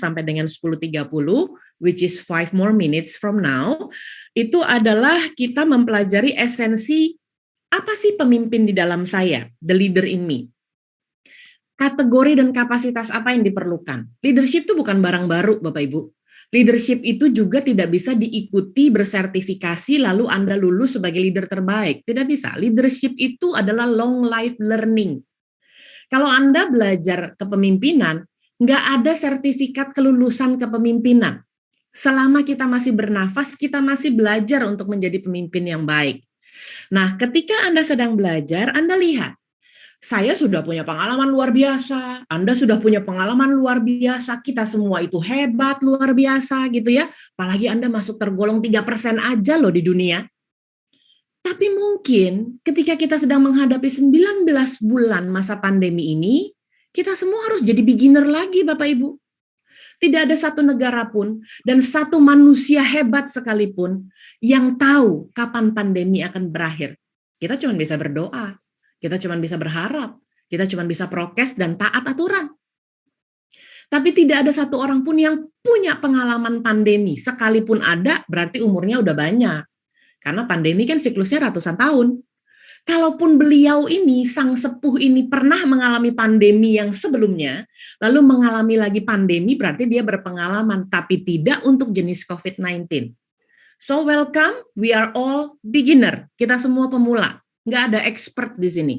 sampai dengan 10.30, which is 5 more minutes from now, itu adalah kita mempelajari esensi apa sih pemimpin di dalam saya, the leader in me. Kategori dan kapasitas apa yang diperlukan. Leadership itu bukan barang baru, Bapak Ibu. Leadership itu juga tidak bisa diikuti bersertifikasi lalu Anda lulus sebagai leader terbaik. Tidak bisa. Leadership itu adalah long life learning. Kalau Anda belajar kepemimpinan, nggak ada sertifikat kelulusan kepemimpinan. Selama kita masih bernafas, kita masih belajar untuk menjadi pemimpin yang baik. Nah, ketika Anda sedang belajar, Anda lihat, saya sudah punya pengalaman luar biasa, Anda sudah punya pengalaman luar biasa, kita semua itu hebat, luar biasa gitu ya. Apalagi Anda masuk tergolong 3% aja loh di dunia. Tapi mungkin ketika kita sedang menghadapi 19 bulan masa pandemi ini, kita semua harus jadi beginner lagi Bapak Ibu. Tidak ada satu negara pun dan satu manusia hebat sekalipun yang tahu kapan pandemi akan berakhir. Kita cuma bisa berdoa. Kita cuma bisa berharap, kita cuma bisa prokes dan taat aturan. Tapi tidak ada satu orang pun yang punya pengalaman pandemi. Sekalipun ada, berarti umurnya udah banyak. Karena pandemi kan siklusnya ratusan tahun. Kalaupun beliau ini, sang sepuh ini pernah mengalami pandemi yang sebelumnya, lalu mengalami lagi pandemi, berarti dia berpengalaman, tapi tidak untuk jenis COVID-19. So welcome, we are all beginner. Kita semua pemula. Nggak ada expert di sini.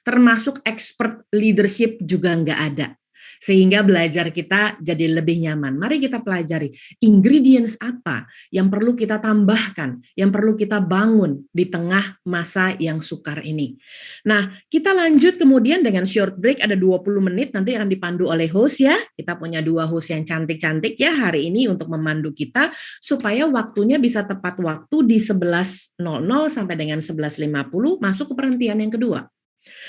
Termasuk expert leadership juga nggak ada. Sehingga belajar kita jadi lebih nyaman. Mari kita pelajari ingredients apa yang perlu kita tambahkan, yang perlu kita bangun di tengah masa yang sukar ini. Nah, kita lanjut kemudian dengan short break, ada 20 menit, nanti akan dipandu oleh host ya. Kita punya 2 host yang cantik-cantik ya hari ini untuk memandu kita, supaya waktunya bisa tepat waktu di 11.00 sampai dengan 11.50 masuk ke perhentian yang kedua.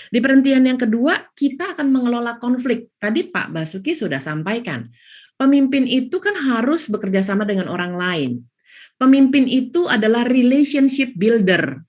Di perhentian yang kedua, kita akan mengelola konflik. Tadi Pak Basuki sudah sampaikan, pemimpin itu kan harus bekerja sama dengan orang lain. Pemimpin itu adalah relationship builder.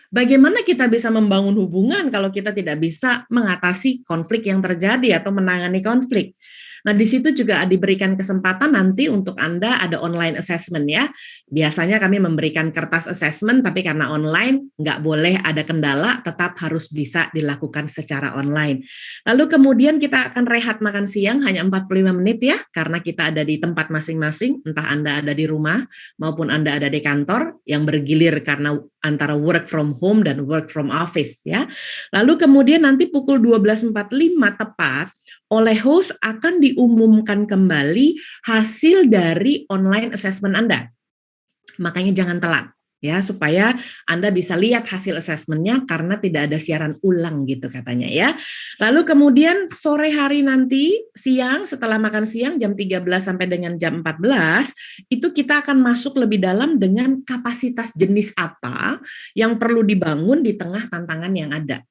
Bagaimana kita bisa membangun hubungan kalau kita tidak bisa mengatasi konflik yang terjadi atau menangani konflik? Nah, di situ juga diberikan kesempatan nanti untuk Anda ada online assessment ya. Biasanya kami memberikan kertas assessment, tapi karena online nggak boleh ada kendala, tetap harus bisa dilakukan secara online. Lalu kemudian kita akan rehat makan siang hanya 45 menit ya, karena kita ada di tempat masing-masing, entah Anda ada di rumah maupun Anda ada di kantor yang bergilir karena antara work from home dan work from office ya. Lalu kemudian nanti pukul 12.45 tepat, oleh host akan diumumkan kembali hasil dari online assessment Anda. Makanya jangan telat ya, supaya Anda bisa lihat hasil assessment-nya karena tidak ada siaran ulang gitu katanya ya. Lalu kemudian sore hari nanti siang setelah makan siang jam 13 sampai dengan jam 14 itu kita akan masuk lebih dalam dengan kapasitas jenis apa yang perlu dibangun di tengah tantangan yang ada.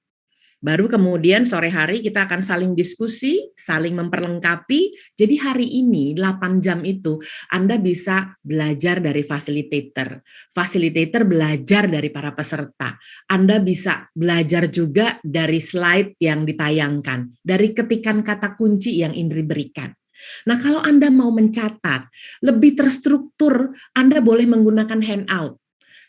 Baru kemudian sore hari kita akan saling diskusi, saling memperlengkapi. Jadi hari ini 8 jam itu Anda bisa belajar dari fasilitator. Fasilitator belajar dari para peserta. Anda bisa belajar juga dari slide yang ditayangkan, dari ketikan kata kunci yang Indri berikan. Nah, kalau Anda mau mencatat, lebih terstruktur, Anda boleh menggunakan handout.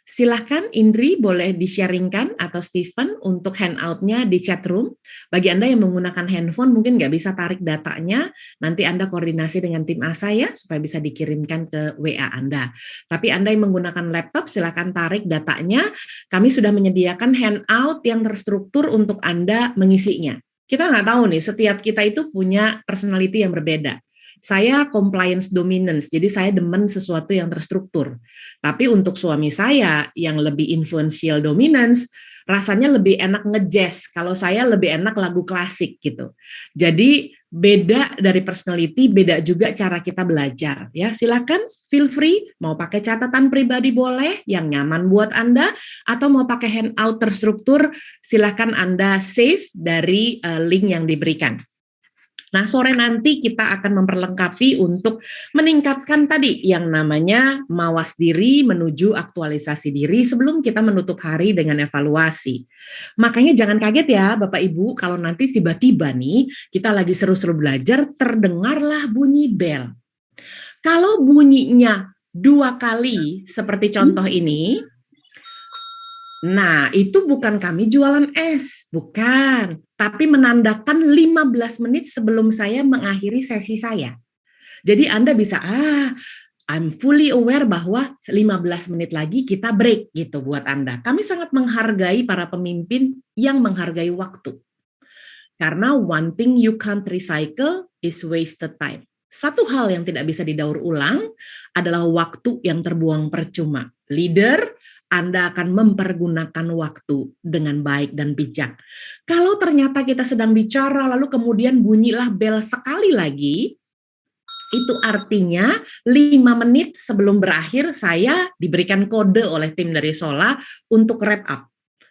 Silahkan Indri boleh di-sharingkan atau Stephen untuk handout-nya di chat room. Bagi Anda yang menggunakan handphone mungkin nggak bisa tarik datanya, nanti Anda koordinasi dengan tim ASA ya, supaya bisa dikirimkan ke WA Anda. Tapi Anda yang menggunakan laptop silahkan tarik datanya, kami sudah menyediakan handout yang terstruktur untuk Anda mengisinya. Kita nggak tahu nih, setiap kita itu punya personality yang berbeda. Saya compliance dominance, jadi saya demen sesuatu yang terstruktur. Tapi untuk suami saya yang lebih influential dominance, rasanya lebih enak ngejazz. Kalau saya lebih enak lagu klasik gitu. Jadi beda dari personality, beda juga cara kita belajar. Ya, silakan feel free mau pakai catatan pribadi boleh yang nyaman buat Anda, atau mau pakai handout terstruktur, silakan Anda save dari link yang diberikan. Nah, sore nanti kita akan memperlengkapi untuk meningkatkan tadi yang namanya mawas diri menuju aktualisasi diri sebelum kita menutup hari dengan evaluasi. Makanya jangan kaget ya Bapak Ibu kalau nanti tiba-tiba nih kita lagi seru-seru belajar terdengarlah bunyi bel. Kalau bunyinya 2 kali seperti contoh ini, nah itu bukan kami jualan es, bukan. Tapi menandakan 15 menit sebelum saya mengakhiri sesi saya. Jadi Anda bisa, I'm fully aware bahwa 15 menit lagi kita break gitu buat Anda. Kami sangat menghargai para pemimpin yang menghargai waktu. Karena one thing you can't recycle is wasted time. Satu hal yang tidak bisa didaur ulang adalah waktu yang terbuang percuma. Leader, Anda akan mempergunakan waktu dengan baik dan bijak. Kalau ternyata kita sedang bicara lalu kemudian bunyilah bel sekali lagi, itu artinya 5 menit sebelum berakhir saya diberikan kode oleh tim dari Sola untuk wrap up.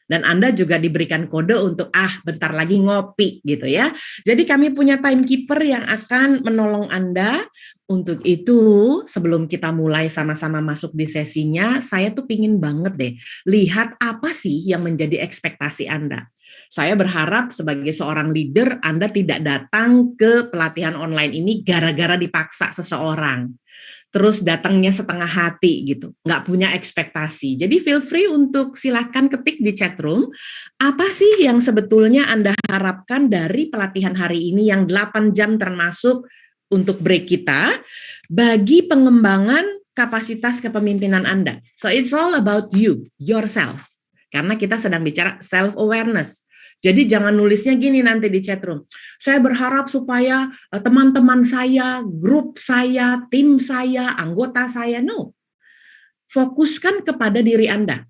Dan Anda juga diberikan kode untuk bentar lagi ngopi gitu ya. Jadi kami punya timekeeper yang akan menolong Anda. Untuk itu sebelum kita mulai sama-sama masuk di sesinya, saya tuh pingin banget deh lihat apa sih yang menjadi ekspektasi Anda. Saya berharap sebagai seorang leader Anda tidak datang ke pelatihan online ini gara-gara dipaksa seseorang. Terus datangnya setengah hati gitu, nggak punya ekspektasi. Jadi feel free untuk silahkan ketik di chat room, apa sih yang sebetulnya Anda harapkan dari pelatihan hari ini yang 8 jam termasuk untuk break kita, bagi pengembangan kapasitas kepemimpinan Anda. So it's all about you, yourself. Karena kita sedang bicara self-awareness. Jadi jangan nulisnya gini nanti di chat room. Saya berharap supaya teman-teman saya, grup saya, tim saya, anggota saya. No. Fokuskan kepada diri Anda.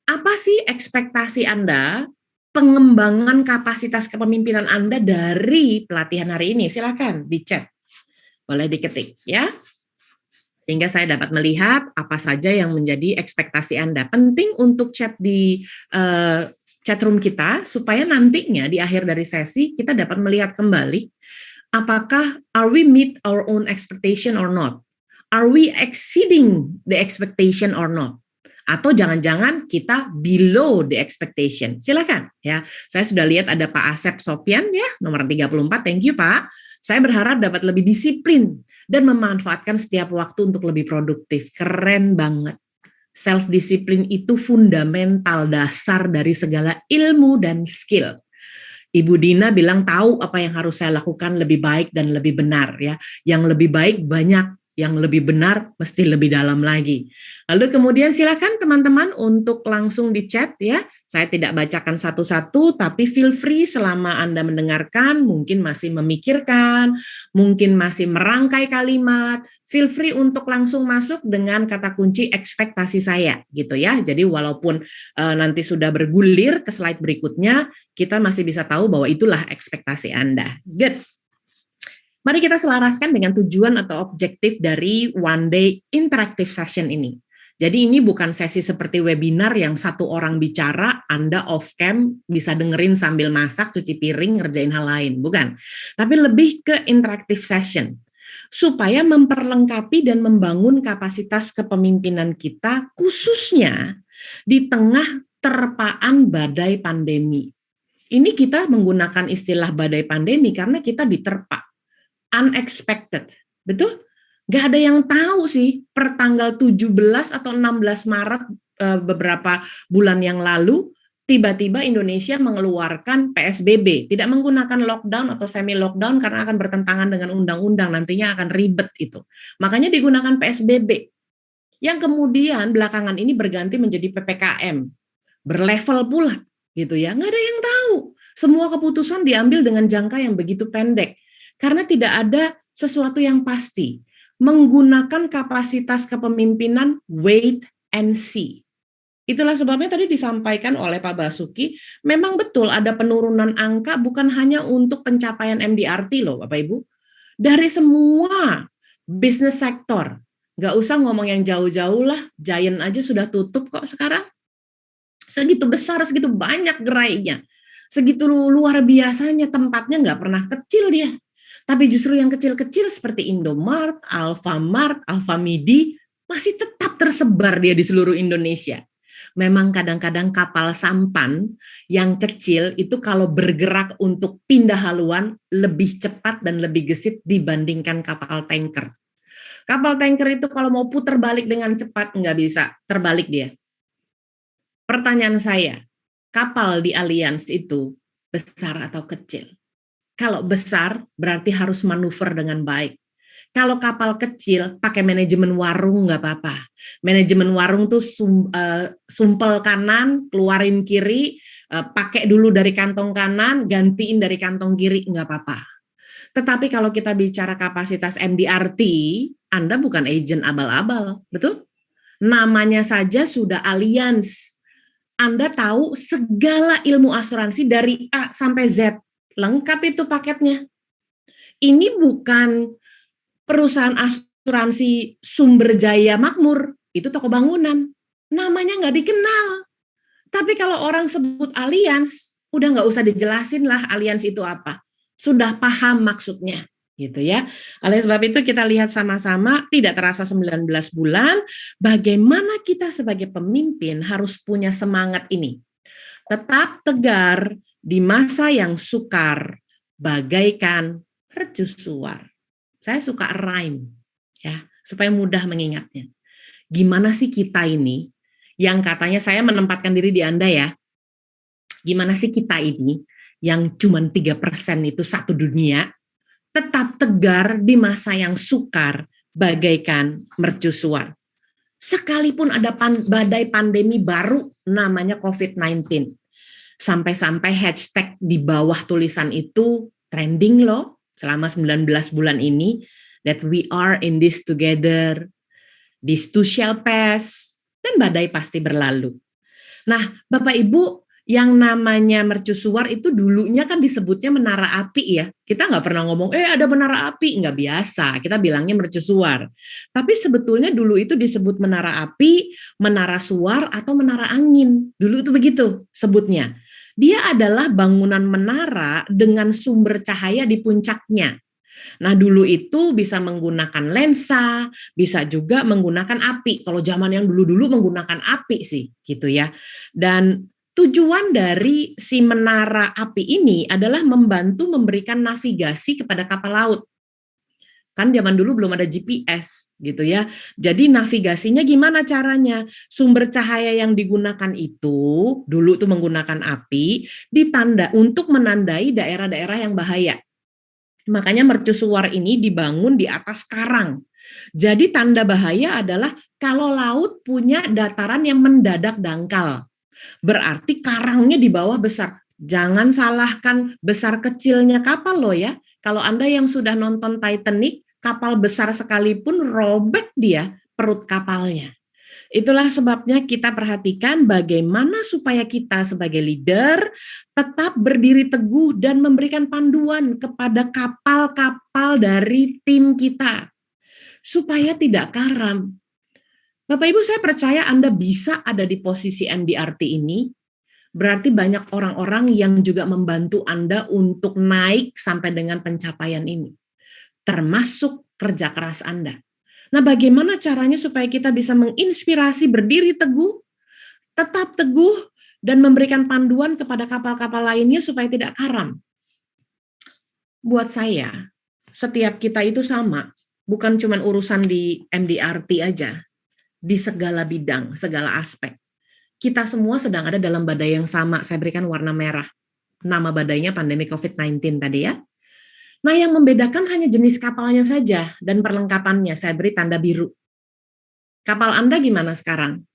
Apa sih ekspektasi Anda, pengembangan kapasitas kepemimpinan Anda dari pelatihan hari ini? Silakan di chat. Boleh diketik ya. Sehingga saya dapat melihat apa saja yang menjadi ekspektasi Anda. Penting untuk chat di chatroom kita supaya nantinya di akhir dari sesi kita dapat melihat kembali apakah are we meet our own expectation or not? Are we exceeding the expectation or not? Atau jangan-jangan kita below the expectation. Silakan ya. Saya sudah lihat ada Pak Asep Sopian ya, nomor 34. Thank you Pak. Saya berharap dapat lebih disiplin dan memanfaatkan setiap waktu untuk lebih produktif. Keren banget. Self-disiplin itu fundamental dasar dari segala ilmu dan skill. Ibu Dina bilang tahu apa yang harus saya lakukan lebih baik dan lebih benar ya. Yang lebih baik banyak, yang lebih benar mesti lebih dalam lagi. Lalu kemudian silakan teman-teman untuk langsung di chat ya. Saya tidak bacakan satu-satu, tapi feel free selama Anda mendengarkan, mungkin masih memikirkan, mungkin masih merangkai kalimat, feel free untuk langsung masuk dengan kata kunci ekspektasi saya gitu ya. Jadi walaupun nanti sudah bergulir ke slide berikutnya, kita masih bisa tahu bahwa itulah ekspektasi Anda. Good. Mari kita selaraskan dengan tujuan atau objektif dari one day interactive session ini. Jadi ini bukan sesi seperti webinar yang satu orang bicara, Anda off cam bisa dengerin sambil masak, cuci piring, ngerjain hal lain, bukan. Tapi lebih ke interactive session, supaya memperlengkapi dan membangun kapasitas kepemimpinan kita, khususnya di tengah terpaan badai pandemi. Ini kita menggunakan istilah badai pandemi karena kita diterpa, unexpected, betul? Gak ada yang tahu sih per tanggal 17 atau 16 Maret beberapa bulan yang lalu tiba-tiba Indonesia mengeluarkan PSBB, tidak menggunakan lockdown atau semi lockdown karena akan bertentangan dengan undang-undang, nantinya akan ribet itu. Makanya digunakan PSBB. Yang kemudian belakangan ini berganti menjadi PPKM. Berlevel pula gitu ya. Nggak ada yang tahu. Semua keputusan diambil dengan jangka yang begitu pendek karena tidak ada sesuatu yang pasti. Menggunakan kapasitas kepemimpinan wait and see. Itulah sebabnya tadi disampaikan oleh Pak Basuki, memang betul ada penurunan angka bukan hanya untuk pencapaian MDRT loh Bapak Ibu. Dari semua bisnis sektor, nggak usah ngomong yang jauh-jauh lah, Giant aja sudah tutup kok sekarang. Segitu besar, segitu banyak gerainya. Segitu luar biasanya tempatnya nggak pernah kecil dia. Tapi justru yang kecil-kecil seperti Indomart, Alfamart, Alfamidi masih tetap tersebar dia di seluruh Indonesia. Memang kadang-kadang kapal sampan yang kecil itu kalau bergerak untuk pindah haluan lebih cepat dan lebih gesit dibandingkan kapal tanker. Kapal tanker itu kalau mau putar balik dengan cepat, nggak bisa, terbalik dia. Pertanyaan saya, kapal di Allianz itu besar atau kecil? Kalau besar, berarti harus manuver dengan baik. Kalau kapal kecil, pakai manajemen warung nggak apa-apa. Manajemen warung tuh sumpel kanan, keluarin kiri, pakai dulu dari kantong kanan, gantiin dari kantong kiri, nggak apa-apa. Tetapi kalau kita bicara kapasitas MDRT, Anda bukan agent abal-abal, betul? Namanya saja sudah Allianz. Anda tahu segala ilmu asuransi dari A sampai Z. Lengkap itu paketnya. Ini bukan perusahaan asuransi Sumber Jaya Makmur, itu toko bangunan. Namanya nggak dikenal. Tapi kalau orang sebut Allianz, udah nggak usah dijelasin lah Allianz itu apa. Sudah paham maksudnya. Gitu ya. Oleh sebab itu kita lihat sama-sama, tidak terasa 19 bulan, bagaimana kita sebagai pemimpin harus punya semangat ini. Tetap tegar di masa yang sukar, bagaikan mercusuar. Saya suka rhyme, ya, supaya mudah mengingatnya. Gimana sih kita ini, yang katanya saya menempatkan diri di Anda ya, gimana sih kita ini, yang cuma 3% itu satu dunia, tetap tegar di masa yang sukar, bagaikan mercusuar. Sekalipun ada badai pandemi baru namanya COVID-19, sampai-sampai hashtag di bawah tulisan itu trending loh selama 19 bulan ini, that we are in this together, this too shall pass, dan badai pasti berlalu. Nah, Bapak Ibu, yang namanya mercusuar itu dulunya kan disebutnya menara api ya. Kita nggak pernah ngomong, ada menara api, nggak biasa. Kita bilangnya mercusuar. Tapi sebetulnya dulu itu disebut menara api, menara suar, atau menara angin. Dulu itu begitu sebutnya. Dia adalah bangunan menara dengan sumber cahaya di puncaknya. Nah, dulu itu bisa menggunakan lensa, bisa juga menggunakan api. Kalau zaman yang dulu-dulu menggunakan api sih, gitu ya. Dan tujuan dari si menara api ini adalah membantu memberikan navigasi kepada kapal laut. Kan zaman dulu belum ada GPS gitu ya. Jadi navigasinya gimana caranya? Sumber cahaya yang digunakan itu dulu tuh menggunakan api ditanda untuk menandai daerah-daerah yang bahaya. Makanya mercusuar ini dibangun di atas karang. Jadi tanda bahaya adalah kalau laut punya dataran yang mendadak dangkal. Berarti karangnya di bawah besar. Jangan salahkan besar kecilnya kapal loh ya. Kalau Anda yang sudah nonton Titanic, kapal besar sekalipun robek dia perut kapalnya. Itulah sebabnya kita perhatikan bagaimana supaya kita sebagai leader tetap berdiri teguh dan memberikan panduan kepada kapal-kapal dari tim kita supaya tidak karam. Bapak Ibu, saya percaya Anda bisa ada di posisi MDRT ini, berarti banyak orang-orang yang juga membantu Anda untuk naik sampai dengan pencapaian ini, termasuk kerja keras Anda. Nah, bagaimana caranya supaya kita bisa menginspirasi berdiri teguh, tetap teguh, dan memberikan panduan kepada kapal-kapal lainnya supaya tidak karam? Buat saya, setiap kita itu sama, bukan cuma urusan di MDRT aja, di segala bidang, segala aspek. Kita semua sedang ada dalam badai yang sama. Saya berikan warna merah. Nama badainya pandemi COVID-19 tadi ya. Nah, yang membedakan hanya jenis kapalnya saja dan perlengkapannya. Saya beri tanda biru. Kapal Anda gimana sekarang?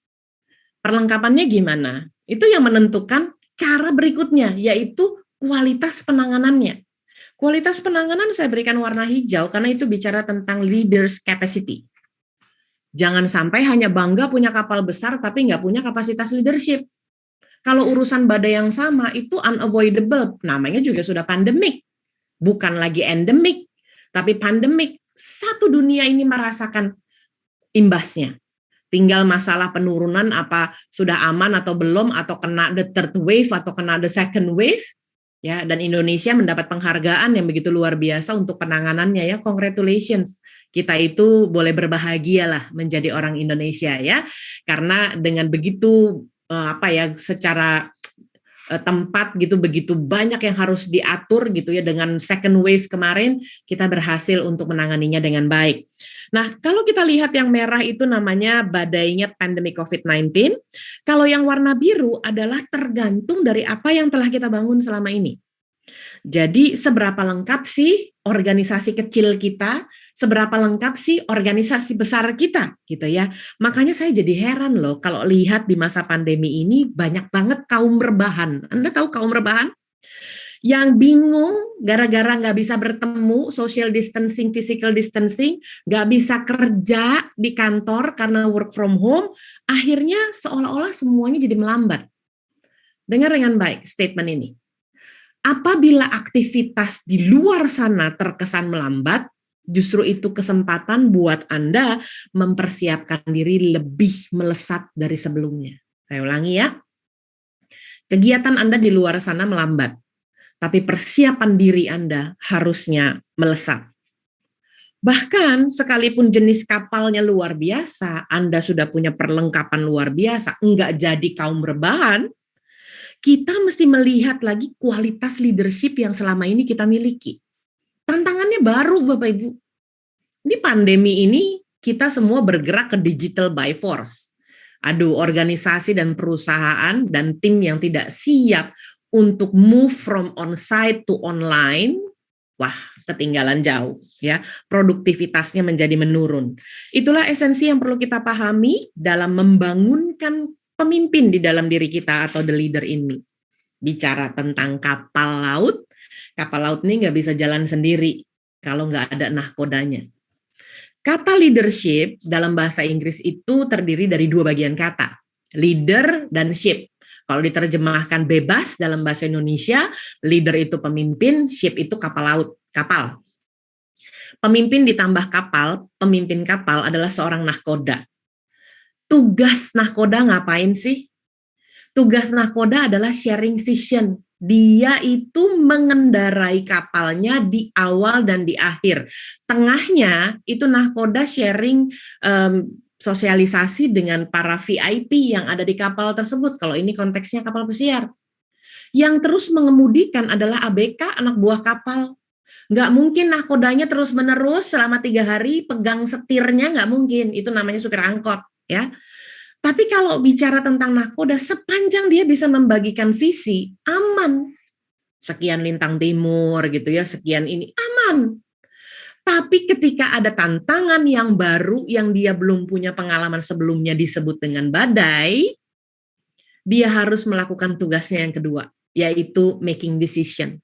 Perlengkapannya gimana? Itu yang menentukan cara berikutnya, yaitu kualitas penanganannya. Kualitas penanganan saya berikan warna hijau karena itu bicara tentang leaders capacity. Jangan sampai hanya bangga punya kapal besar tapi nggak punya kapasitas leadership. Kalau urusan badai yang sama itu unavoidable, namanya juga sudah pandemik. Bukan lagi endemik, tapi pandemik. Satu dunia ini merasakan imbasnya. Tinggal masalah penurunan apa sudah aman atau belum, atau kena the third wave atau kena the second wave. Ya, dan Indonesia mendapat penghargaan yang begitu luar biasa untuk penanganannya ya. Congratulations. Kita itu boleh berbahagia lah menjadi orang Indonesia ya. Karena dengan begitu secara tempat gitu, begitu banyak yang harus diatur gitu ya. Dengan second wave kemarin kita berhasil untuk menanganinya dengan baik. Nah, kalau kita lihat yang merah itu namanya badainya pandemi COVID-19. Kalau yang warna biru adalah tergantung dari apa yang telah kita bangun selama ini. Jadi seberapa lengkap sih organisasi kecil kita, seberapa lengkap sih organisasi besar kita gitu ya. Makanya saya jadi heran loh kalau lihat di masa pandemi ini banyak banget kaum rebahan. Anda tahu kaum rebahan? Yang bingung gara-gara nggak bisa bertemu, social distancing, physical distancing, nggak bisa kerja di kantor karena work from home, akhirnya seolah-olah semuanya jadi melambat. Dengar dengan baik statement ini. Apabila aktivitas di luar sana terkesan melambat, justru itu kesempatan buat Anda mempersiapkan diri lebih melesat dari sebelumnya. Saya ulangi ya. Kegiatan Anda di luar sana melambat, tapi persiapan diri Anda harusnya melesat. Bahkan sekalipun jenis kapalnya luar biasa, Anda sudah punya perlengkapan luar biasa, enggak jadi kaum rebahan, kita mesti melihat lagi kualitas leadership yang selama ini kita miliki. Tantangannya baru Bapak Ibu. Di pandemi ini kita semua bergerak ke digital by force. Aduh, organisasi dan perusahaan dan tim yang tidak siap untuk move from on-site to online, wah, ketinggalan jauh ya. Produktivitasnya menjadi menurun. Itulah esensi yang perlu kita pahami dalam membangunkan pemimpin di dalam diri kita atau the leader in me. Bicara tentang kapal laut ini nggak bisa jalan sendiri kalau nggak ada nahkodanya. Kata leadership dalam bahasa Inggris itu terdiri dari dua bagian kata, leader dan ship. Kalau diterjemahkan bebas dalam bahasa Indonesia, leader itu pemimpin, ship itu kapal laut, kapal. Pemimpin ditambah kapal, pemimpin kapal adalah seorang nahkoda. Tugas nahkoda ngapain sih? Tugas nahkoda adalah sharing vision. Dia itu mengendarai kapalnya di awal dan di akhir. Tengahnya itu nahkoda sharing sosialisasi dengan para VIP yang ada di kapal tersebut. Kalau ini konteksnya kapal pesiar. Yang terus mengemudikan adalah ABK, anak buah kapal. Nggak mungkin nahkodanya terus-menerus selama 3 hari pegang setirnya, nggak mungkin. Itu namanya supir angkot, ya. Tapi kalau bicara tentang nahkoda, sepanjang dia bisa membagikan visi, aman. Sekian lintang timur gitu ya, sekian ini, aman. Tapi ketika ada tantangan yang baru, yang dia belum punya pengalaman sebelumnya disebut dengan badai, dia harus melakukan tugasnya yang kedua, yaitu making decision.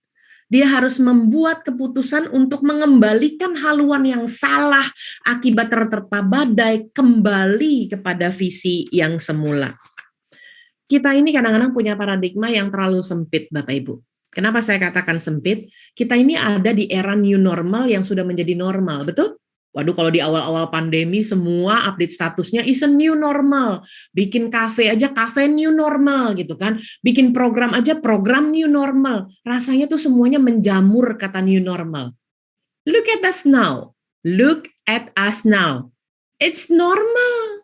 Dia harus membuat keputusan untuk mengembalikan haluan yang salah akibat terterpa badai kembali kepada visi yang semula. Kita ini kadang-kadang punya paradigma yang terlalu sempit, Bapak Ibu. Kenapa saya katakan sempit? Kita ini ada di era new normal yang sudah menjadi normal, betul? Waduh, kalau di awal-awal pandemi semua update statusnya is a new normal. Bikin kafe aja kafe new normal gitu kan. Bikin program aja program new normal. Rasanya tuh semuanya menjamur kata new normal. Look at us now. Look at us now. It's normal.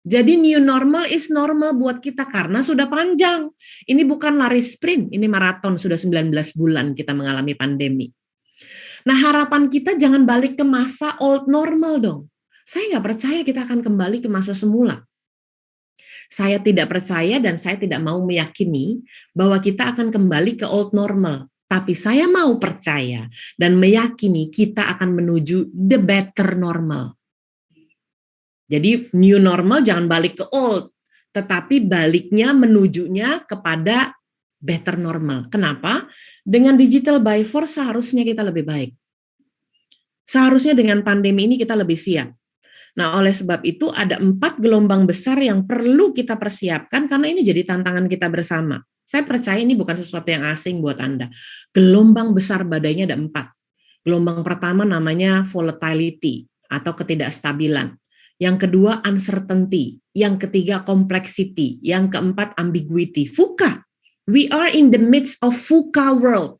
Jadi new normal is normal buat kita karena sudah panjang. Ini bukan lari sprint, ini maraton, sudah 19 bulan kita mengalami pandemi. Nah, harapan kita jangan balik ke masa old normal dong. Saya nggak percaya kita akan kembali ke masa semula. Saya tidak percaya dan saya tidak mau meyakini bahwa kita akan kembali ke old normal. Tapi saya mau percaya dan meyakini kita akan menuju the better normal. Jadi new normal jangan balik ke old, tetapi baliknya menujunya kepada better normal. Kenapa? Dengan digital by force seharusnya kita lebih baik. Seharusnya dengan pandemi ini kita lebih siap. Nah, oleh sebab itu ada 4 gelombang besar yang perlu kita persiapkan karena ini jadi tantangan kita bersama. Saya percaya ini bukan sesuatu yang asing buat Anda. Gelombang besar badainya ada 4. Gelombang pertama namanya volatility atau ketidakstabilan. Yang kedua uncertainty. Yang ketiga complexity. Yang keempat ambiguity. VUCA. We are in the midst of VUCA world.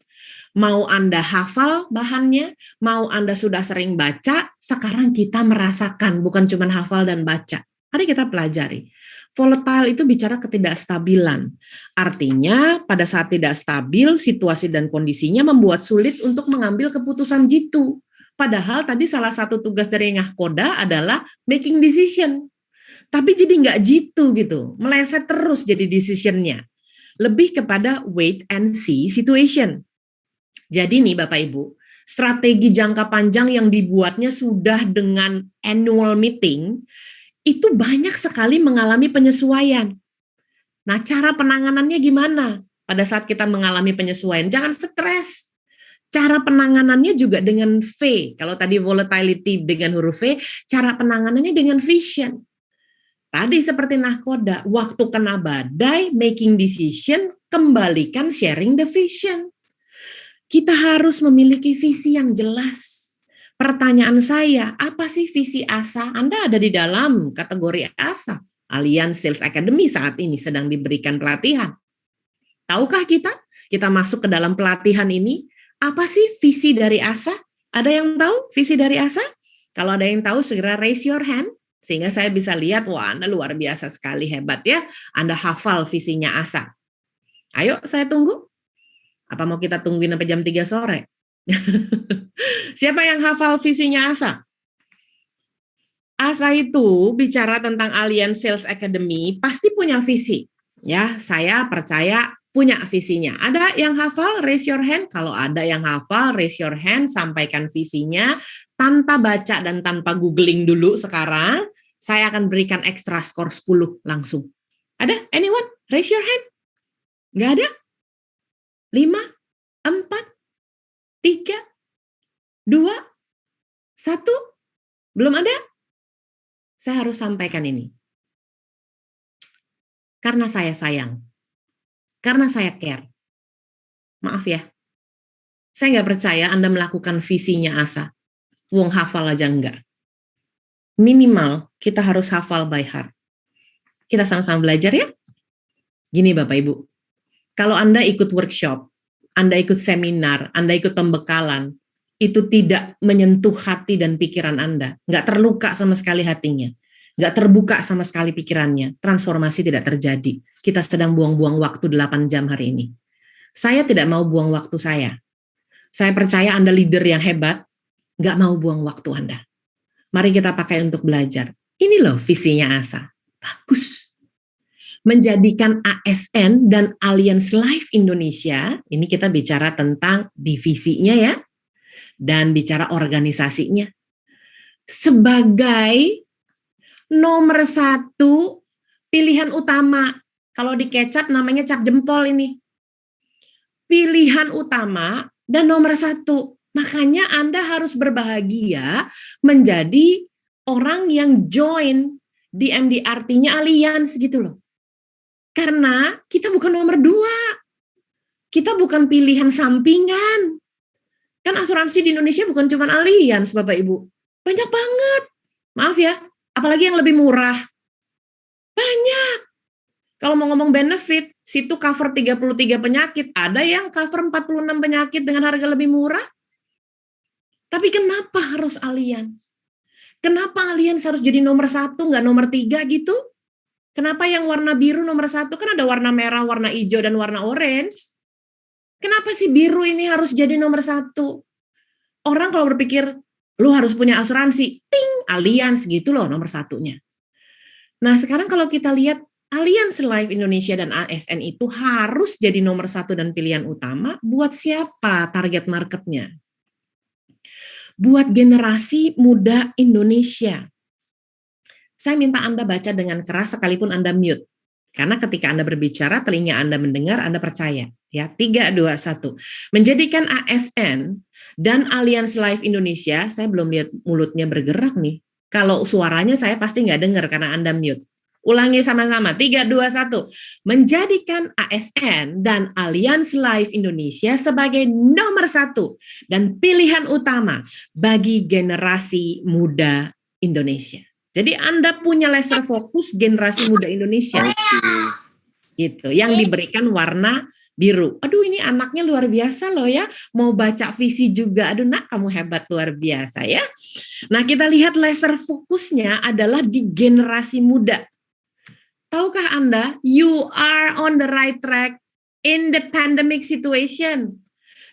Mau Anda hafal bahannya, mau Anda sudah sering baca, sekarang kita merasakan, bukan cuma hafal dan baca. Mari kita pelajari. Volatile itu bicara ketidakstabilan. Artinya pada saat tidak stabil, situasi dan kondisinya membuat sulit untuk mengambil keputusan jitu. Padahal tadi salah satu tugas dari nahkoda adalah making decision. Tapi jadi nggak jitu gitu, meleset terus jadi decisionnya. Lebih kepada wait and see situation. Jadi nih Bapak Ibu, strategi jangka panjang yang dibuatnya sudah dengan annual meeting, itu banyak sekali mengalami penyesuaian. Nah, cara penanganannya gimana? Pada saat kita mengalami penyesuaian, jangan stres. Cara penanganannya juga dengan V. Kalau tadi volatility dengan huruf V, cara penanganannya dengan vision. Tadi seperti nahkoda, waktu kena badai, making decision, kembalikan sharing the vision. Kita harus memiliki visi yang jelas. Pertanyaan saya, apa sih visi ASA? Anda ada di dalam kategori ASA, Allianz Sales Academy saat ini sedang diberikan pelatihan. Tahukah kita masuk ke dalam pelatihan ini, apa sih visi dari ASA? Ada yang tahu visi dari ASA? Kalau ada yang tahu, segera raise your hand, sehingga saya bisa lihat, wah Anda luar biasa sekali, hebat ya, Anda hafal visinya ASA. Ayo, saya tunggu. Apa mau kita tungguin sampai jam 3 sore? Siapa yang hafal visinya ASA? ASA itu bicara tentang Allianz Sales Academy, pasti punya visi. Ya, saya percaya punya visinya. Ada yang hafal? Raise your hand. Kalau ada yang hafal, raise your hand, sampaikan visinya tanpa baca dan tanpa googling dulu sekarang. Saya akan berikan ekstra skor 10 langsung. Ada? Anyone? Raise your hand. Nggak ada? 5, 4, 3, 2, 1. Belum ada? Saya harus sampaikan ini. Karena saya sayang. Karena saya care. Maaf ya. Saya nggak percaya Anda melakukan visinya ASA. Wong hafal aja enggak. Minimal kita harus hafal by heart. Kita sama-sama belajar ya. Gini Bapak Ibu. Kalau Anda ikut workshop, Anda ikut seminar, Anda ikut pembekalan, itu tidak menyentuh hati dan pikiran Anda. Nggak terluka sama sekali hatinya. Nggak terbuka sama sekali pikirannya, transformasi tidak terjadi. Kita sedang buang-buang waktu 8 jam hari ini. Saya tidak mau buang waktu saya. Saya percaya Anda leader yang hebat, nggak mau buang waktu Anda. Mari kita pakai untuk belajar. Ini loh visinya ASA. Bagus. Menjadikan ASN dan Allianz Life Indonesia, ini kita bicara tentang divisinya ya, dan bicara organisasinya. Sebagai nomor 1 pilihan utama. Kalau di kecap namanya cap jempol ini. Pilihan utama dan nomor 1. Makanya Anda harus berbahagia menjadi orang yang join di MDRT-nya Allianz gitu loh. Karena kita bukan nomor 2. Kita bukan pilihan sampingan. Kan asuransi di Indonesia bukan cuma Allianz Bapak Ibu. Banyak banget. Maaf ya. Apalagi yang lebih murah. Banyak. Kalau mau ngomong benefit, situ cover 33 penyakit. Ada yang cover 46 penyakit dengan harga lebih murah. Tapi kenapa harus Allianz? Kenapa Allianz harus jadi nomor 1, nggak nomor 3 gitu? Kenapa yang warna biru nomor 1? Kan ada warna merah, warna hijau, dan warna orange. Kenapa sih biru ini harus jadi nomor 1? Orang kalau berpikir, lu harus punya asuransi, ting, Allianz gitu loh nomor 1-nya. Nah sekarang kalau kita lihat Allianz Life Indonesia dan ASN itu harus jadi nomor 1 dan pilihan utama buat siapa target marketnya? Buat generasi muda Indonesia. Saya minta Anda baca dengan keras sekalipun Anda mute. Karena ketika Anda berbicara, telinga Anda mendengar, Anda percaya. Ya, 3, 2, 1. Menjadikan ASN dan Allianz Life Indonesia, saya belum lihat mulutnya bergerak nih. Kalau suaranya saya pasti nggak dengar karena Anda mute. Ulangi sama-sama, 3, 2, 1. Menjadikan ASN dan Allianz Life Indonesia sebagai nomor 1 dan pilihan utama bagi generasi muda Indonesia. Jadi Anda punya laser fokus generasi muda Indonesia. Gitu, yang diberikan warna Biru. Aduh, ini anaknya luar biasa loh ya. Mau baca visi juga. Aduh, nak, kamu hebat luar biasa ya. Nah, kita lihat laser fokusnya adalah di generasi muda. Tahukah Anda, you are on the right track in the pandemic situation.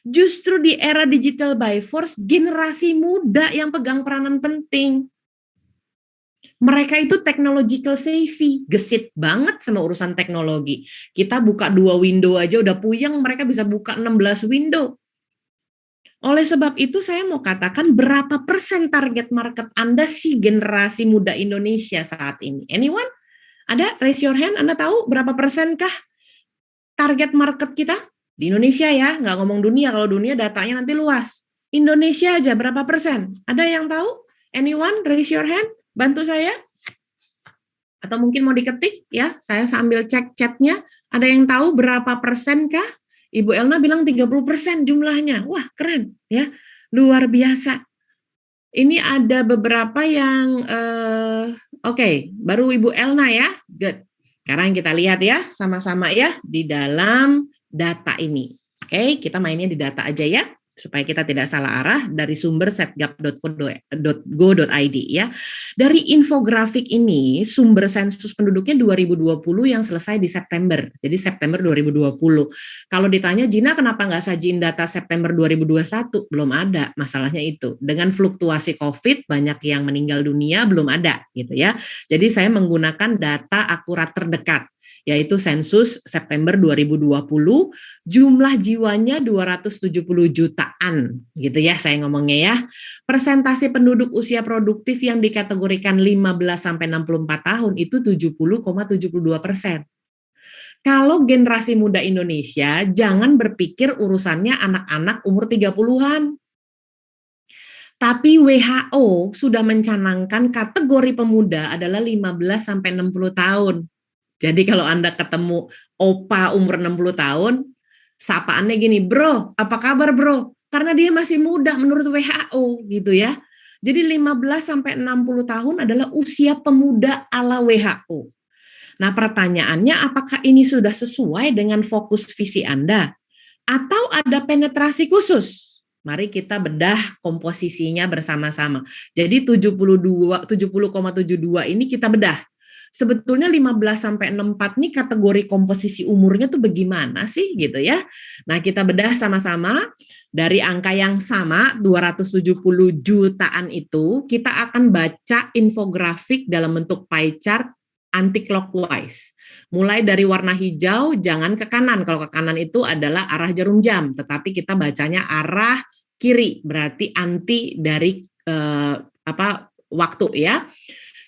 Justru di era digital by force, generasi muda yang pegang peranan penting. Mereka itu technological savvy, gesit banget sama urusan teknologi. Kita buka 2 window aja udah puyeng, mereka bisa buka 16 window. Oleh sebab itu saya mau katakan berapa persen target market Anda sih generasi muda Indonesia saat ini? Anyone? Ada? Raise your hand, Anda tahu berapa persenkah target market kita? Di Indonesia ya, nggak ngomong dunia, kalau dunia datanya nanti luas. Indonesia aja berapa persen? Ada yang tahu? Anyone? Raise your hand, bantu saya. Atau mungkin mau diketik ya, saya sambil cek chatnya. Ada yang tahu berapa persen kah? Ibu Elna bilang 30% jumlahnya. Wah, keren ya. Luar biasa. Ini ada beberapa yang oke, baru Ibu Elna ya. Good. Sekarang kita lihat ya sama-sama ya di dalam data ini. Oke, kita mainnya di data aja ya, supaya kita tidak salah arah dari sumber setgap.go.id ya. Dari infografik ini, sumber sensus penduduknya 2020 yang selesai di September. Jadi September 2020. Kalau ditanya, Gina kenapa nggak sajiin data September 2021? Belum ada, masalahnya itu. Dengan fluktuasi COVID, banyak yang meninggal dunia, belum ada gitu ya. Jadi saya menggunakan data akurat terdekat, yaitu sensus September 2020, jumlah jiwanya 270 jutaan, gitu ya saya ngomongnya ya. Persentase penduduk usia produktif yang dikategorikan 15-64 tahun itu 70,72%. Kalau generasi muda Indonesia, jangan berpikir urusannya anak-anak umur 30-an. Tapi WHO sudah mencanangkan kategori pemuda adalah 15-60 tahun. Jadi kalau Anda ketemu opa umur 60 tahun, sapaannya gini, bro, apa kabar bro? Karena dia masih muda menurut WHO gitu ya. Jadi 15-60 tahun adalah usia pemuda ala WHO. Nah pertanyaannya apakah ini sudah sesuai dengan fokus visi Anda? Atau ada penetrasi khusus? Mari kita bedah komposisinya bersama-sama. Jadi 70,72 ini kita bedah. Sebetulnya 15-64 nih kategori komposisi umurnya tuh bagaimana sih gitu ya. Nah kita bedah sama-sama dari angka yang sama 270 jutaan itu kita akan baca infografik dalam bentuk pie chart anti-clockwise. Mulai dari warna hijau jangan ke kanan, kalau ke kanan itu adalah arah jarum jam, tetapi kita bacanya arah kiri, berarti anti dari waktu ya.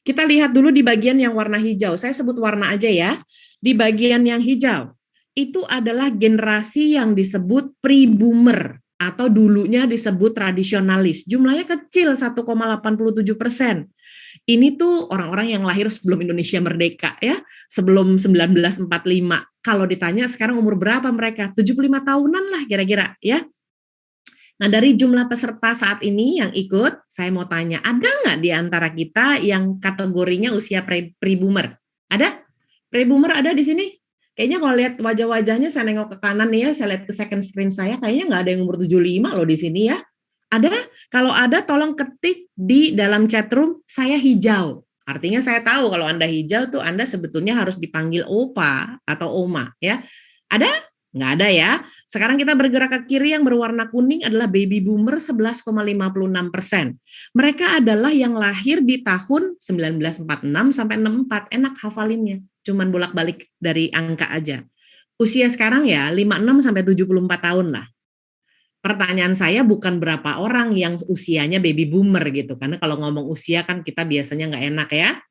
Kita lihat dulu di bagian yang warna hijau. Saya sebut warna aja ya. Di bagian yang hijau, itu adalah generasi yang disebut pre-boomer atau dulunya disebut tradisionalis. Jumlahnya kecil, 1,87%. Ini tuh orang-orang yang lahir sebelum Indonesia merdeka ya, sebelum 1945. Kalau ditanya sekarang umur berapa mereka? 75 tahunan lah kira-kira ya. Nah, dari jumlah peserta saat ini yang ikut, saya mau tanya, ada nggak di antara kita yang kategorinya usia pre-boomer? Ada? Pre-boomer ada di sini? Kayaknya kalau lihat wajah-wajahnya, saya nengok ke kanan nih ya, saya lihat ke second screen saya, kayaknya nggak ada yang umur 75 loh di sini ya. Ada? Kalau ada, tolong ketik di dalam chat room, saya hijau. Artinya saya tahu kalau Anda hijau tuh Anda sebetulnya harus dipanggil opa atau oma ya. Ada? Nggak ada ya. Sekarang kita bergerak ke kiri, yang berwarna kuning adalah baby boomer 11,56%. Mereka adalah yang lahir di tahun 1946 sampai 64. Enak hafalinnya. Cuman bolak-balik dari angka aja. Usia sekarang ya 56 sampai 74 tahun lah. Pertanyaan saya bukan berapa orang yang usianya baby boomer gitu. Karena kalau ngomong usia kan kita biasanya nggak enak ya.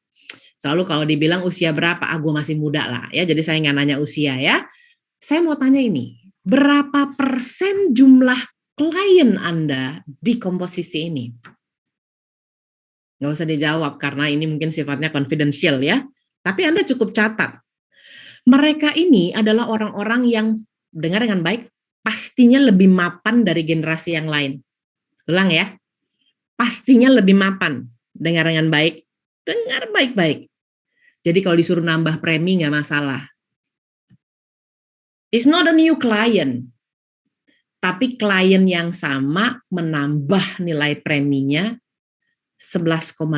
Selalu kalau dibilang usia berapa, gue masih muda lah ya. Jadi saya nggak nanya usia ya. Saya mau tanya ini, berapa persen jumlah klien Anda di komposisi ini? Nggak usah dijawab karena ini mungkin sifatnya confidential ya. Tapi Anda cukup catat. Mereka ini adalah orang-orang yang, dengar dengan baik, pastinya lebih mapan dari generasi yang lain. Ulang ya, pastinya lebih mapan. Dengar dengan baik, dengar baik-baik. Jadi kalau disuruh nambah premi nggak masalah. It's not a new client, tapi klien yang sama menambah nilai preminya 11,56%.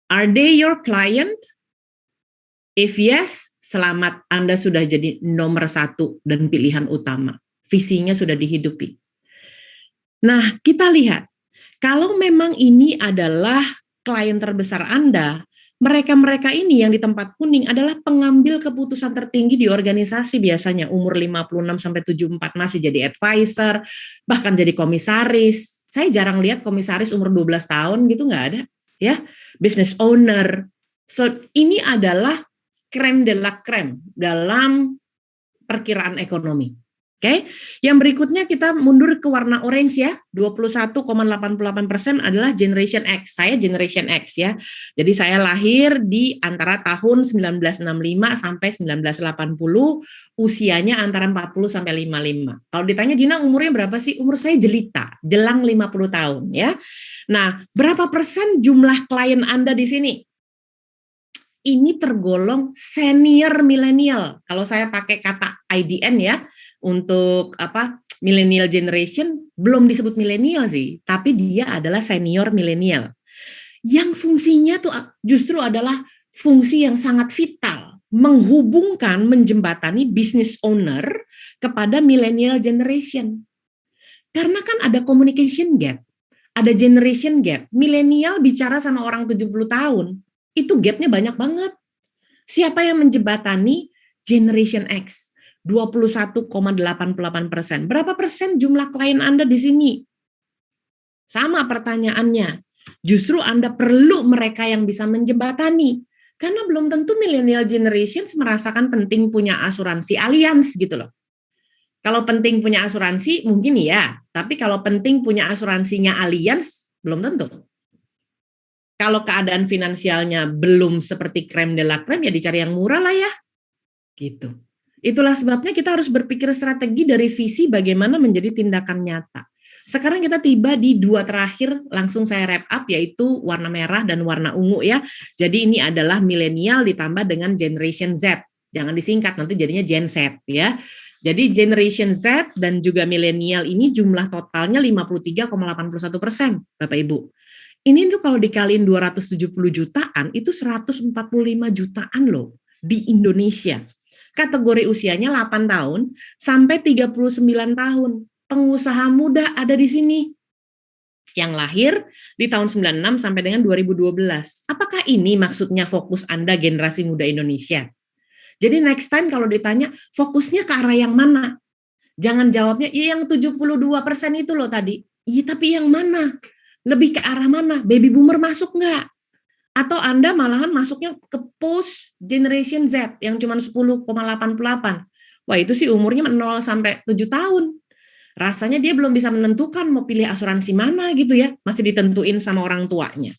Are they your client? If yes, selamat, Anda sudah jadi nomor 1 dan pilihan utama. Visinya sudah dihidupi. Nah, kita lihat, kalau memang ini adalah klien terbesar Anda, mereka-mereka ini yang di tempat kuning adalah pengambil keputusan tertinggi di organisasi, biasanya umur 56-74 masih jadi advisor, bahkan jadi komisaris. Saya jarang lihat komisaris umur 12 tahun gitu, nggak ada. Ya, business owner. So, ini adalah crème de la crème dalam perkiraan ekonomi. Oke, yang berikutnya kita mundur ke warna orange ya, 21,88% adalah Generation X. Saya Generation X ya. Jadi saya lahir di antara tahun 1965 sampai 1980, usianya antara 40 sampai 55. Kalau ditanya Gina umurnya berapa sih? Umur saya jelita, jelang 50 tahun ya. Nah, berapa persen jumlah klien Anda di sini? Ini tergolong senior milenial. Kalau saya pakai kata IDN ya, untuk millennial generation, belum disebut milenial sih, tapi dia adalah senior milenial. Yang fungsinya tuh justru adalah fungsi yang sangat vital, menghubungkan, menjembatani business owner kepada millennial generation. Karena kan ada communication gap, ada generation gap. Milenial bicara sama orang 70 tahun, itu gapnya banyak banget. Siapa yang menjembatani? Generation X. 21,88%. Berapa persen jumlah klien Anda di sini? Sama pertanyaannya. Justru Anda perlu mereka yang bisa menjembatani. Karena belum tentu millennial generation merasakan penting punya asuransi Allianz gitu loh. Kalau penting punya asuransi mungkin iya, tapi kalau penting punya asuransinya Allianz belum tentu. Kalau keadaan finansialnya belum seperti crème de la crème, ya dicari yang murah lah ya. Gitu. Itulah sebabnya kita harus berpikir strategi dari visi bagaimana menjadi tindakan nyata. Sekarang kita tiba di 2 terakhir, langsung saya wrap up, yaitu warna merah dan warna ungu ya. Jadi ini adalah milenial ditambah dengan generation Z. Jangan disingkat, nanti jadinya Gen Z ya. Jadi generation Z dan juga milenial ini jumlah totalnya 53,81%, Bapak Ibu. Ini tuh kalau dikaliin 270 jutaan, itu 145 jutaan loh di Indonesia. Kategori usianya 8 tahun sampai 39 tahun. Pengusaha muda ada di sini. Yang lahir di tahun 96 sampai dengan 2012. Apakah ini maksudnya fokus Anda generasi muda Indonesia? Jadi next time kalau ditanya, fokusnya ke arah yang mana? Jangan jawabnya, iya yang 72% itu loh tadi. Iya tapi yang mana? Lebih ke arah mana? Baby boomer masuk nggak? Atau Anda malahan masuknya ke post generation Z yang cuma 10,88. Wah itu sih umurnya 0 sampai 7 tahun. Rasanya dia belum bisa menentukan mau pilih asuransi mana gitu ya. Masih ditentuin sama orang tuanya.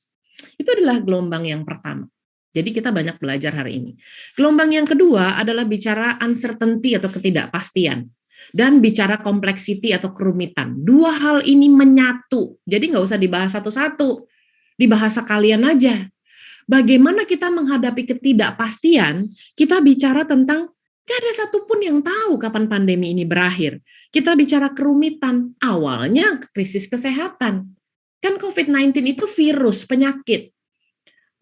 Itu adalah gelombang yang pertama. Jadi kita banyak belajar hari ini. Gelombang yang kedua adalah bicara uncertainty atau ketidakpastian. Dan bicara complexity atau kerumitan. Dua hal ini menyatu. Jadi nggak usah dibahas satu-satu. Dibahas sekalian aja. Bagaimana kita menghadapi ketidakpastian, kita bicara tentang gak ada satupun yang tahu kapan pandemi ini berakhir. Kita bicara kerumitan, awalnya krisis kesehatan. Kan COVID-19 itu virus, penyakit.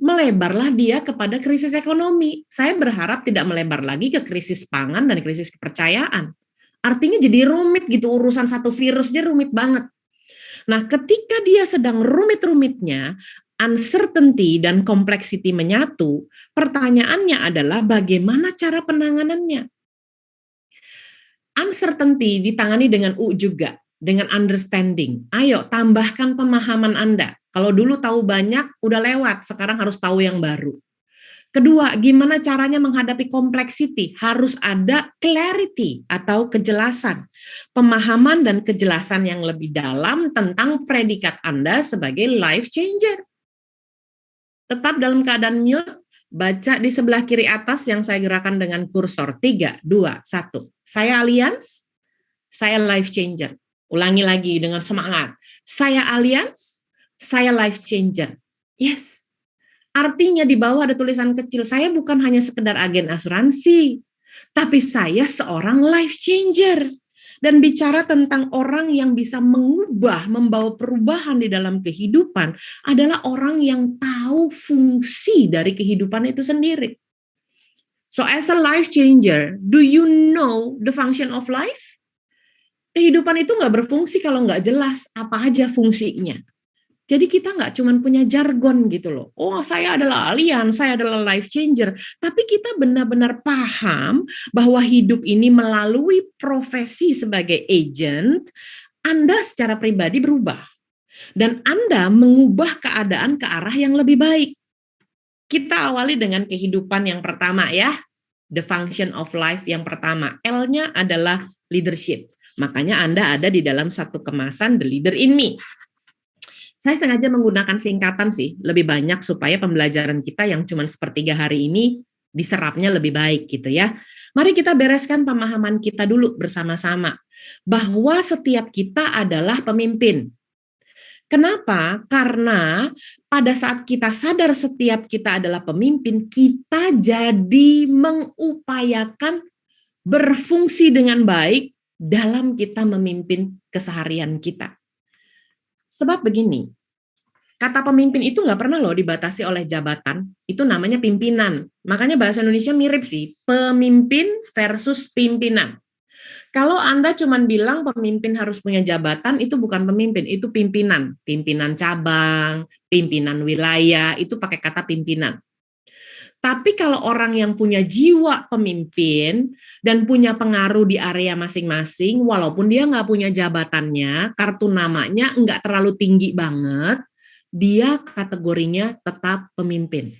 Melebarlah dia kepada krisis ekonomi. Saya berharap tidak melebar lagi ke krisis pangan dan krisis kepercayaan. Artinya jadi rumit gitu, urusan satu virus dia rumit banget. Nah, ketika dia sedang rumit-rumitnya, uncertainty dan complexity menyatu, pertanyaannya adalah bagaimana cara penanganannya. Uncertainty ditangani dengan U juga, dengan understanding. Ayo, tambahkan pemahaman Anda. Kalau dulu tahu banyak, udah lewat, sekarang harus tahu yang baru. Kedua, gimana caranya menghadapi complexity? Harus ada clarity atau kejelasan. Pemahaman dan kejelasan yang lebih dalam tentang predikat Anda sebagai life changer. Tetap dalam keadaan mute, baca di sebelah kiri atas yang saya gerakan dengan kursor. 3, 2, 1. Saya Allianz, saya life changer. Ulangi lagi dengan semangat. Saya Allianz, saya life changer. Yes. Artinya di bawah ada tulisan kecil, saya bukan hanya sekedar agen asuransi, tapi saya seorang life changer. Dan bicara tentang orang yang bisa mengubah, membawa perubahan di dalam kehidupan adalah orang yang tahu fungsi dari kehidupan itu sendiri. So as a life changer, do you know the function of life? Kehidupan itu nggak berfungsi kalau nggak jelas apa aja fungsinya. Jadi kita nggak cuma punya jargon gitu loh. Oh, saya adalah alien, saya adalah life changer. Tapi kita benar-benar paham bahwa hidup ini melalui profesi sebagai agent, Anda secara pribadi berubah. Dan Anda mengubah keadaan ke arah yang lebih baik. Kita awali dengan kehidupan yang pertama ya. The function of life yang pertama. L-nya adalah leadership. Makanya Anda ada di dalam satu kemasan The Leader in Me. Saya sengaja menggunakan singkatan sih, lebih banyak supaya pembelajaran kita yang cuma sepertiga hari ini diserapnya lebih baik gitu ya. Mari kita bereskan pemahaman kita dulu bersama-sama bahwa setiap kita adalah pemimpin. Kenapa? Karena pada saat kita sadar setiap kita adalah pemimpin, kita jadi mengupayakan berfungsi dengan baik dalam kita memimpin keseharian kita. Sebab begini, kata pemimpin itu nggak pernah loh dibatasi oleh jabatan, itu namanya pimpinan. Makanya bahasa Indonesia mirip sih, pemimpin versus pimpinan. Kalau Anda cuma bilang pemimpin harus punya jabatan, itu bukan pemimpin, itu pimpinan. Pimpinan cabang, pimpinan wilayah, itu pakai kata pimpinan. Tapi kalau orang yang punya jiwa pemimpin dan punya pengaruh di area masing-masing, walaupun dia nggak punya jabatannya, kartu namanya nggak terlalu tinggi banget, dia kategorinya tetap pemimpin.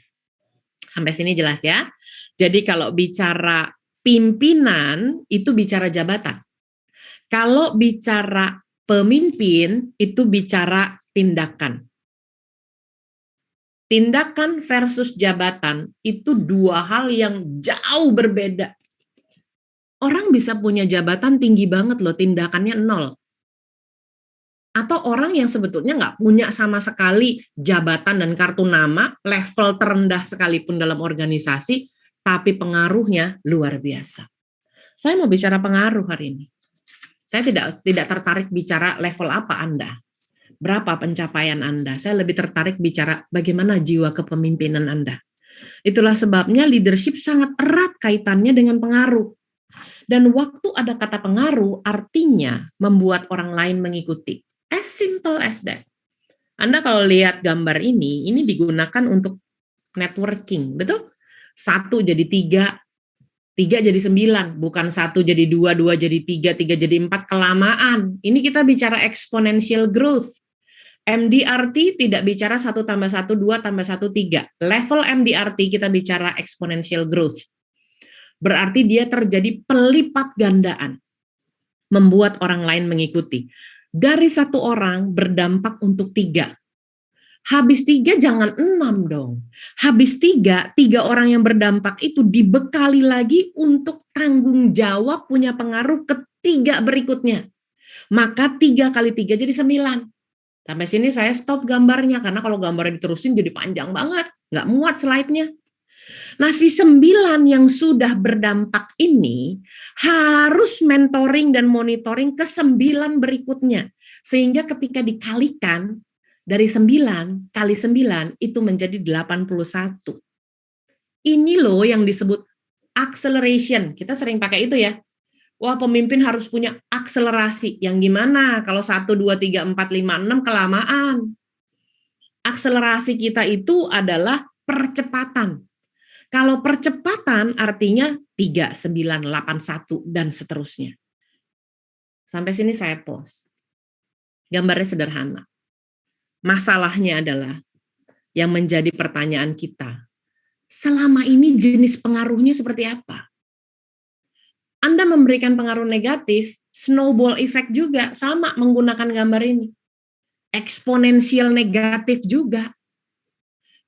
Sampai sini jelas ya? Jadi kalau bicara pimpinan, itu bicara jabatan. Kalau bicara pemimpin, itu bicara tindakan. Tindakan versus jabatan itu dua hal yang jauh berbeda. Orang bisa punya jabatan tinggi banget loh, tindakannya nol. Atau orang yang sebetulnya nggak punya sama sekali jabatan dan kartu nama, level terendah sekalipun dalam organisasi, tapi pengaruhnya luar biasa. Saya mau bicara pengaruh hari ini. Saya tidak tertarik bicara level apa Anda. Berapa pencapaian Anda? Saya lebih tertarik bicara bagaimana jiwa kepemimpinan Anda. Itulah sebabnya leadership sangat erat kaitannya dengan pengaruh. Dan waktu ada kata pengaruh, artinya membuat orang lain mengikuti. As simple as that. Anda kalau lihat gambar ini digunakan untuk networking, betul? 1 jadi 3, 3 jadi 9, bukan 1 jadi 2, 2 jadi 3, 3 jadi 4, kelamaan. Ini kita bicara exponential growth. MDRT tidak bicara 1 tambah 1, 2 tambah 1, 3. Level MDRT kita bicara exponential growth. Berarti dia terjadi pelipat gandaan. Membuat orang lain mengikuti. Dari 1 orang berdampak untuk 3. Habis 3 jangan 6 dong. Habis 3 orang yang berdampak itu dibekali lagi untuk tanggung jawab punya pengaruh ke 3 berikutnya. Maka 3 kali 3 jadi 9. Sampai sini saya stop gambarnya, karena kalau gambarnya diterusin jadi panjang banget, nggak muat slide-nya. Nah, si 9 yang sudah berdampak ini harus mentoring dan monitoring ke 9 berikutnya. Sehingga ketika dikalikan, dari 9 kali 9 itu menjadi 81. Ini loh yang disebut acceleration. Kita sering pakai itu ya. Wah, pemimpin harus punya akselerasi. Yang gimana? Kalau 1, 2, 3, 4, 5, 6 kelamaan. Akselerasi kita itu adalah percepatan. Kalau percepatan artinya 3, 9, 8, 1, dan seterusnya. Sampai sini saya pause. Gambarnya sederhana. Masalahnya adalah yang menjadi pertanyaan kita. Selama ini jenis pengaruhnya seperti apa? Anda memberikan pengaruh negatif, snowball effect juga, sama menggunakan gambar ini. Eksponensial negatif juga.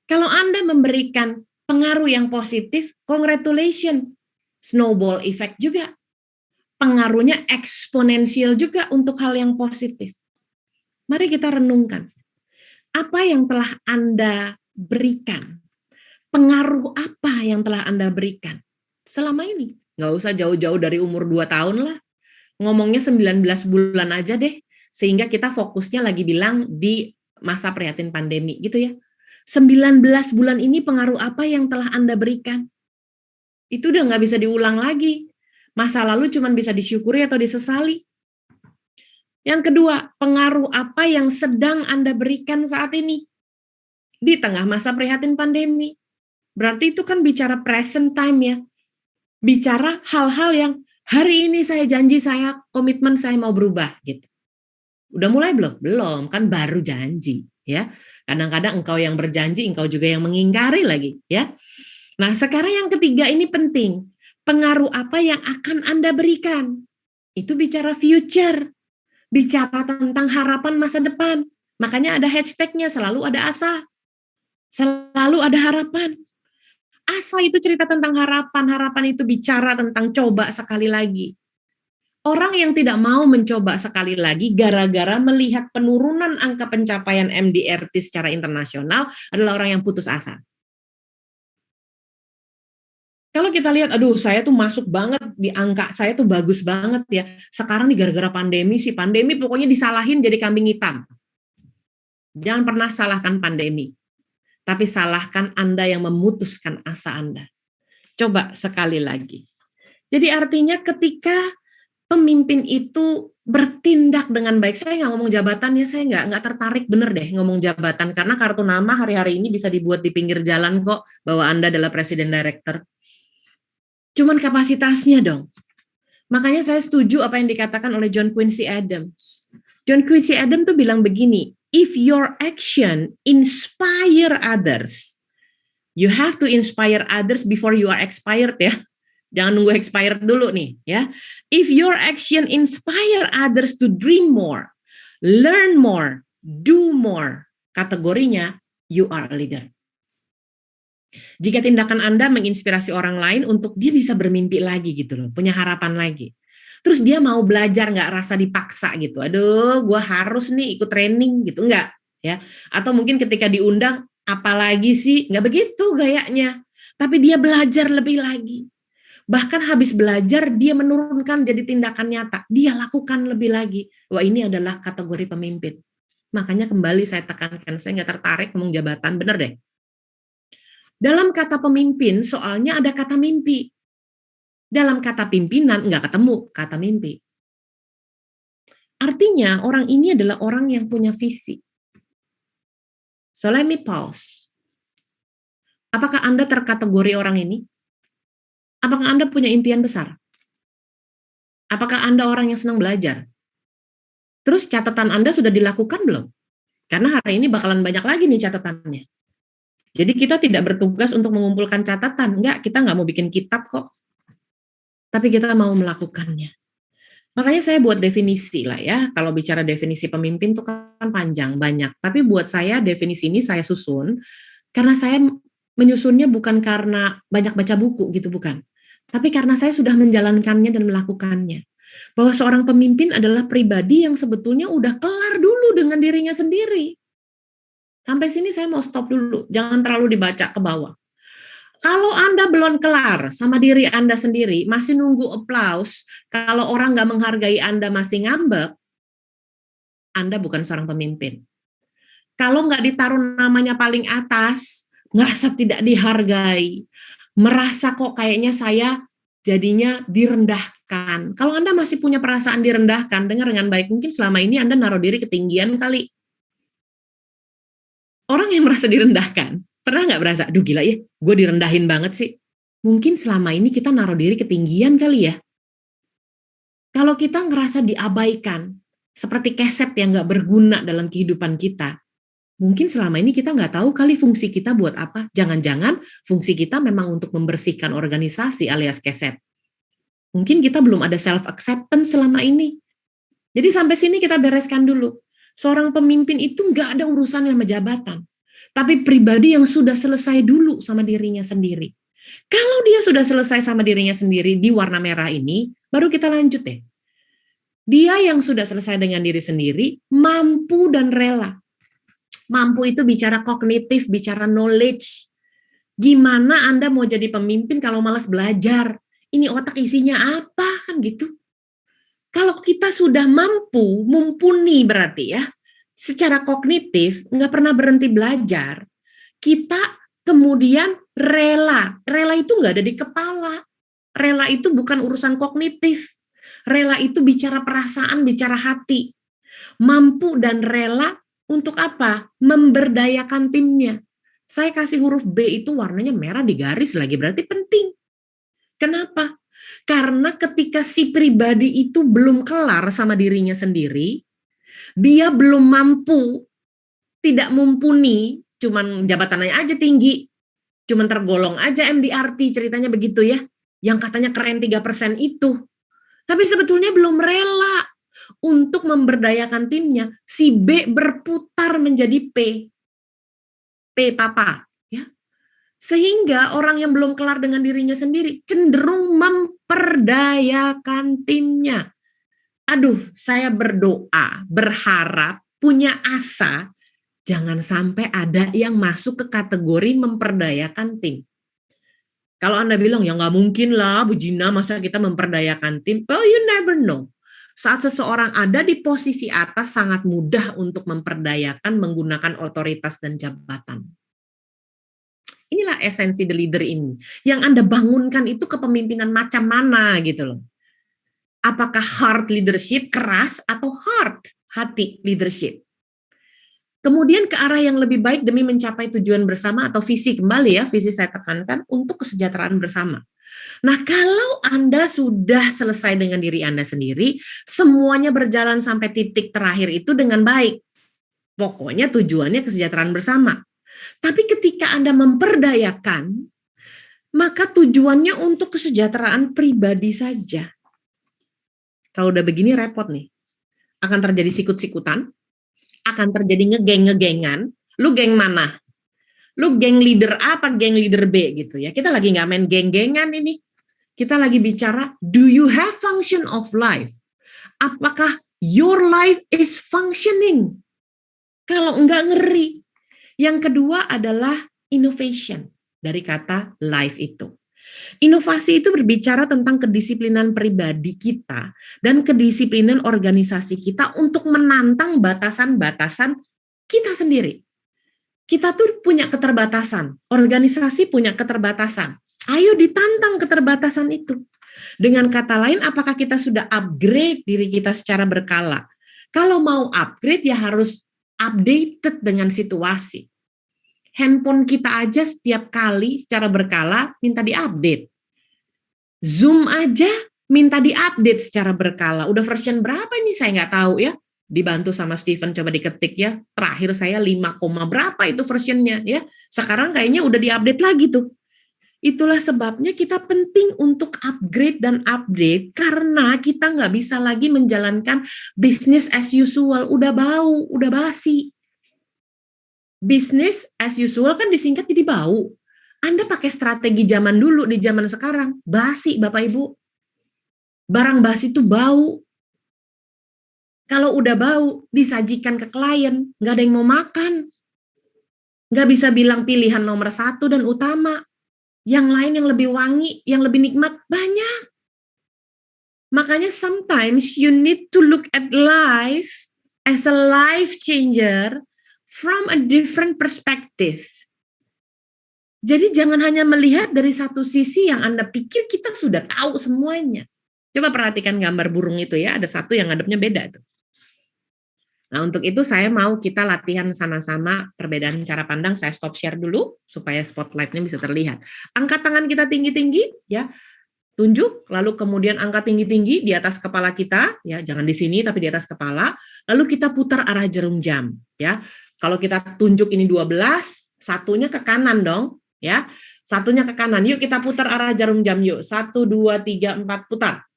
Kalau Anda memberikan pengaruh yang positif, congratulations, snowball effect juga. Pengaruhnya eksponensial juga untuk hal yang positif. Mari kita renungkan. Apa yang telah Anda berikan Pengaruh apa yang telah Anda berikan selama ini? Nggak usah jauh-jauh dari umur 2 tahun lah. Ngomongnya 19 bulan aja deh. Sehingga kita fokusnya lagi bilang di masa prihatin pandemi gitu ya. 19 bulan ini pengaruh apa yang telah Anda berikan? Itu udah nggak bisa diulang lagi. Masa lalu cuma bisa disyukuri atau disesali. Yang kedua, pengaruh apa yang sedang Anda berikan saat ini? Di tengah masa prihatin pandemi. Berarti itu kan bicara present time ya. Bicara hal-hal yang hari ini saya janji, saya komitmen, saya mau berubah gitu. Udah mulai belum? Belum, kan baru janji ya. Kadang-kadang engkau yang berjanji, engkau juga yang mengingkari lagi ya. Nah, sekarang yang ketiga ini penting. Pengaruh apa yang akan Anda berikan? Itu bicara future. Bicara tentang harapan masa depan. Makanya ada hashtagnya, selalu ada asa. Selalu ada harapan. Asa itu cerita tentang harapan, harapan itu bicara tentang coba sekali lagi. Orang yang tidak mau mencoba sekali lagi gara-gara melihat penurunan angka pencapaian MDRT secara internasional adalah orang yang putus asa. Kalau kita lihat, aduh saya tuh masuk banget di angka, saya tuh bagus banget ya. Sekarang nih gara-gara pandemi sih, pandemi pokoknya disalahin jadi kambing hitam. Jangan pernah salahkan pandemi. Tapi salahkan Anda yang memutuskan asa Anda. Coba sekali lagi. Jadi artinya ketika pemimpin itu bertindak dengan baik, saya nggak ngomong jabatan ya, saya nggak tertarik bener deh ngomong jabatan, karena kartu nama hari-hari ini bisa dibuat di pinggir jalan kok, bahwa Anda adalah presiden director. Cuman kapasitasnya dong. Makanya saya setuju apa yang dikatakan oleh John Quincy Adams. John Quincy Adams tuh bilang begini, if your action inspire others, you have to inspire others before you are expired ya. Jangan nunggu expired dulu nih ya. If your action inspire others to dream more, learn more, do more, kategorinya you are a leader. Jika tindakan Anda menginspirasi orang lain untuk dia bisa bermimpi lagi gitu loh, punya harapan lagi. Terus dia mau belajar, nggak rasa dipaksa gitu. Aduh, gue harus nih ikut training gitu, enggak ya. Atau mungkin ketika diundang, apalagi sih, nggak begitu gayanya. Tapi dia belajar lebih lagi. Bahkan habis belajar, dia menurunkan jadi tindakan nyata. Dia lakukan lebih lagi. Wah, ini adalah kategori pemimpin. Makanya kembali saya tekankan, saya nggak tertarik ngomong jabatan, bener deh. Dalam kata pemimpin, soalnya ada kata mimpi. Dalam kata pimpinan, nggak ketemu kata mimpi. Artinya, orang ini adalah orang yang punya visi. So, let me pause. Apakah Anda terkategori orang ini? Apakah Anda punya impian besar? Apakah Anda orang yang senang belajar? Terus catatan Anda sudah dilakukan belum? Karena hari ini bakalan banyak lagi nih catatannya. Jadi kita tidak bertugas untuk mengumpulkan catatan. Enggak, kita nggak mau bikin kitab kok. Tapi kita mau melakukannya. Makanya saya buat definisi lah ya. Kalau bicara definisi pemimpin itu kan panjang, banyak. Tapi buat saya definisi ini saya susun. Karena saya menyusunnya bukan karena banyak baca buku gitu, bukan. Tapi karena saya sudah menjalankannya dan melakukannya. Bahwa seorang pemimpin adalah pribadi yang sebetulnya udah kelar dulu dengan dirinya sendiri. Sampai sini saya mau stop dulu, jangan terlalu dibaca ke bawah. Kalau Anda belum kelar sama diri Anda sendiri, masih nunggu aplaus, kalau orang nggak menghargai Anda masih ngambek, Anda bukan seorang pemimpin. Kalau nggak ditaruh namanya paling atas, ngerasa tidak dihargai, merasa kok kayaknya saya jadinya direndahkan. Kalau Anda masih punya perasaan direndahkan, dengar dengan baik, mungkin selama ini Anda naruh diri ketinggian kali. Orang yang merasa direndahkan, pernah nggak berasa, aduh gila ya, gue direndahin banget sih. Mungkin selama ini kita naruh diri ketinggian kali ya. Kalau kita ngerasa diabaikan, seperti keset yang nggak berguna dalam kehidupan kita, mungkin selama ini kita nggak tahu kali fungsi kita buat apa. Jangan-jangan fungsi kita memang untuk membersihkan organisasi alias keset. Mungkin kita belum ada self-acceptance selama ini. Jadi sampai sini kita bereskan dulu. Seorang pemimpin itu nggak ada urusan sama jabatan. Tapi pribadi yang sudah selesai dulu sama dirinya sendiri. Kalau dia sudah selesai sama dirinya sendiri di warna merah ini, baru kita lanjut deh. Dia yang sudah selesai dengan diri sendiri, mampu dan rela. Mampu itu bicara kognitif, bicara knowledge. Gimana Anda mau jadi pemimpin kalau malas belajar? Ini otak isinya apa kan gitu? Kalau kita sudah mampu, mumpuni berarti ya, secara kognitif, nggak pernah berhenti belajar, kita kemudian rela. Rela itu nggak ada di kepala. Rela itu bukan urusan kognitif. Rela itu bicara perasaan, bicara hati. Mampu dan rela untuk apa? Memberdayakan timnya. Saya kasih huruf B itu warnanya merah di garis lagi, berarti penting. Kenapa? Karena ketika si pribadi itu belum kelar sama dirinya sendiri, dia belum mampu, tidak mumpuni, cuman jabatannya aja tinggi, cuman tergolong aja MDRT, ceritanya begitu ya, yang katanya keren 3% itu. Tapi sebetulnya belum rela untuk memberdayakan timnya. Si B berputar menjadi P. P papa. Ya. Sehingga orang yang belum kelar dengan dirinya sendiri cenderung memperdayakan timnya. Aduh, saya berdoa, berharap, punya asa, jangan sampai ada yang masuk ke kategori memperdayakan tim. Kalau Anda bilang, ya nggak mungkin lah, Bu Gina, masa kita memperdayakan tim? Well, you never know. Saat seseorang ada di posisi atas, sangat mudah untuk memperdayakan menggunakan otoritas dan jabatan. Inilah esensi the leader ini. Yang Anda bangunkan itu kepemimpinan macam mana gitu loh. Apakah hard leadership, keras, atau hard, hati leadership? Kemudian ke arah yang lebih baik demi mencapai tujuan bersama atau visi, kembali ya, visi saya tekankan untuk kesejahteraan bersama. Nah, kalau Anda sudah selesai dengan diri Anda sendiri, semuanya berjalan sampai titik terakhir itu dengan baik. Pokoknya tujuannya kesejahteraan bersama. Tapi ketika Anda memperdayakan, maka tujuannya untuk kesejahteraan pribadi saja. Kalau udah begini repot nih. Akan terjadi sikut-sikutan, akan terjadi ngegeng-ngegengan. Lu geng mana? Lu geng leader A apa geng leader B gitu ya. Kita lagi nggak main geng-gengan ini. Kita lagi bicara, do you have function of life? Apakah your life is functioning? Kalau enggak, ngeri. Yang kedua adalah innovation, dari kata life itu. Inovasi itu berbicara tentang kedisiplinan pribadi kita dan kedisiplinan organisasi kita untuk menantang batasan-batasan kita sendiri. Kita tuh punya keterbatasan, organisasi punya keterbatasan. Ayo ditantang keterbatasan itu. Dengan kata lain, apakah kita sudah upgrade diri kita secara berkala? Kalau mau upgrade ya harus updated dengan situasi. Handphone kita aja setiap kali secara berkala minta diupdate. Zoom aja minta diupdate secara berkala. Udah version berapa ini saya nggak tahu ya. Dibantu sama Steven, coba diketik ya. Terakhir saya 5, berapa itu versionnya ya. Sekarang kayaknya udah diupdate lagi tuh. Itulah sebabnya kita penting untuk upgrade dan update karena kita nggak bisa lagi menjalankan business as usual. Udah bau, udah basi. Business as usual kan disingkat jadi bau. Anda pakai strategi zaman dulu di zaman sekarang, basi Bapak Ibu. Barang basi itu bau. Kalau udah bau, disajikan ke klien, nggak ada yang mau makan. Nggak bisa bilang pilihan nomor 1 dan utama. Yang lain yang lebih wangi, yang lebih nikmat, banyak. Makanya sometimes you need to look at life as a life changer from a different perspective. Jadi jangan hanya melihat dari satu sisi yang Anda pikir kita sudah tahu semuanya. Coba perhatikan gambar burung itu ya, ada satu yang ngadepnya beda tuh. Nah, untuk itu saya mau kita latihan sama-sama perbedaan cara pandang. Saya stop share dulu supaya spotlight-nya bisa terlihat. Angkat tangan kita tinggi-tinggi ya. Tunjuk, lalu kemudian angkat tinggi-tinggi di atas kepala kita, ya, jangan di sini tapi di atas kepala. Lalu kita putar arah jarum jam, ya. Kalau kita tunjuk ini 12, satunya ke kanan dong, ya. Satunya ke kanan. Yuk kita putar arah jarum jam yuk. 1 2 3 4 putar.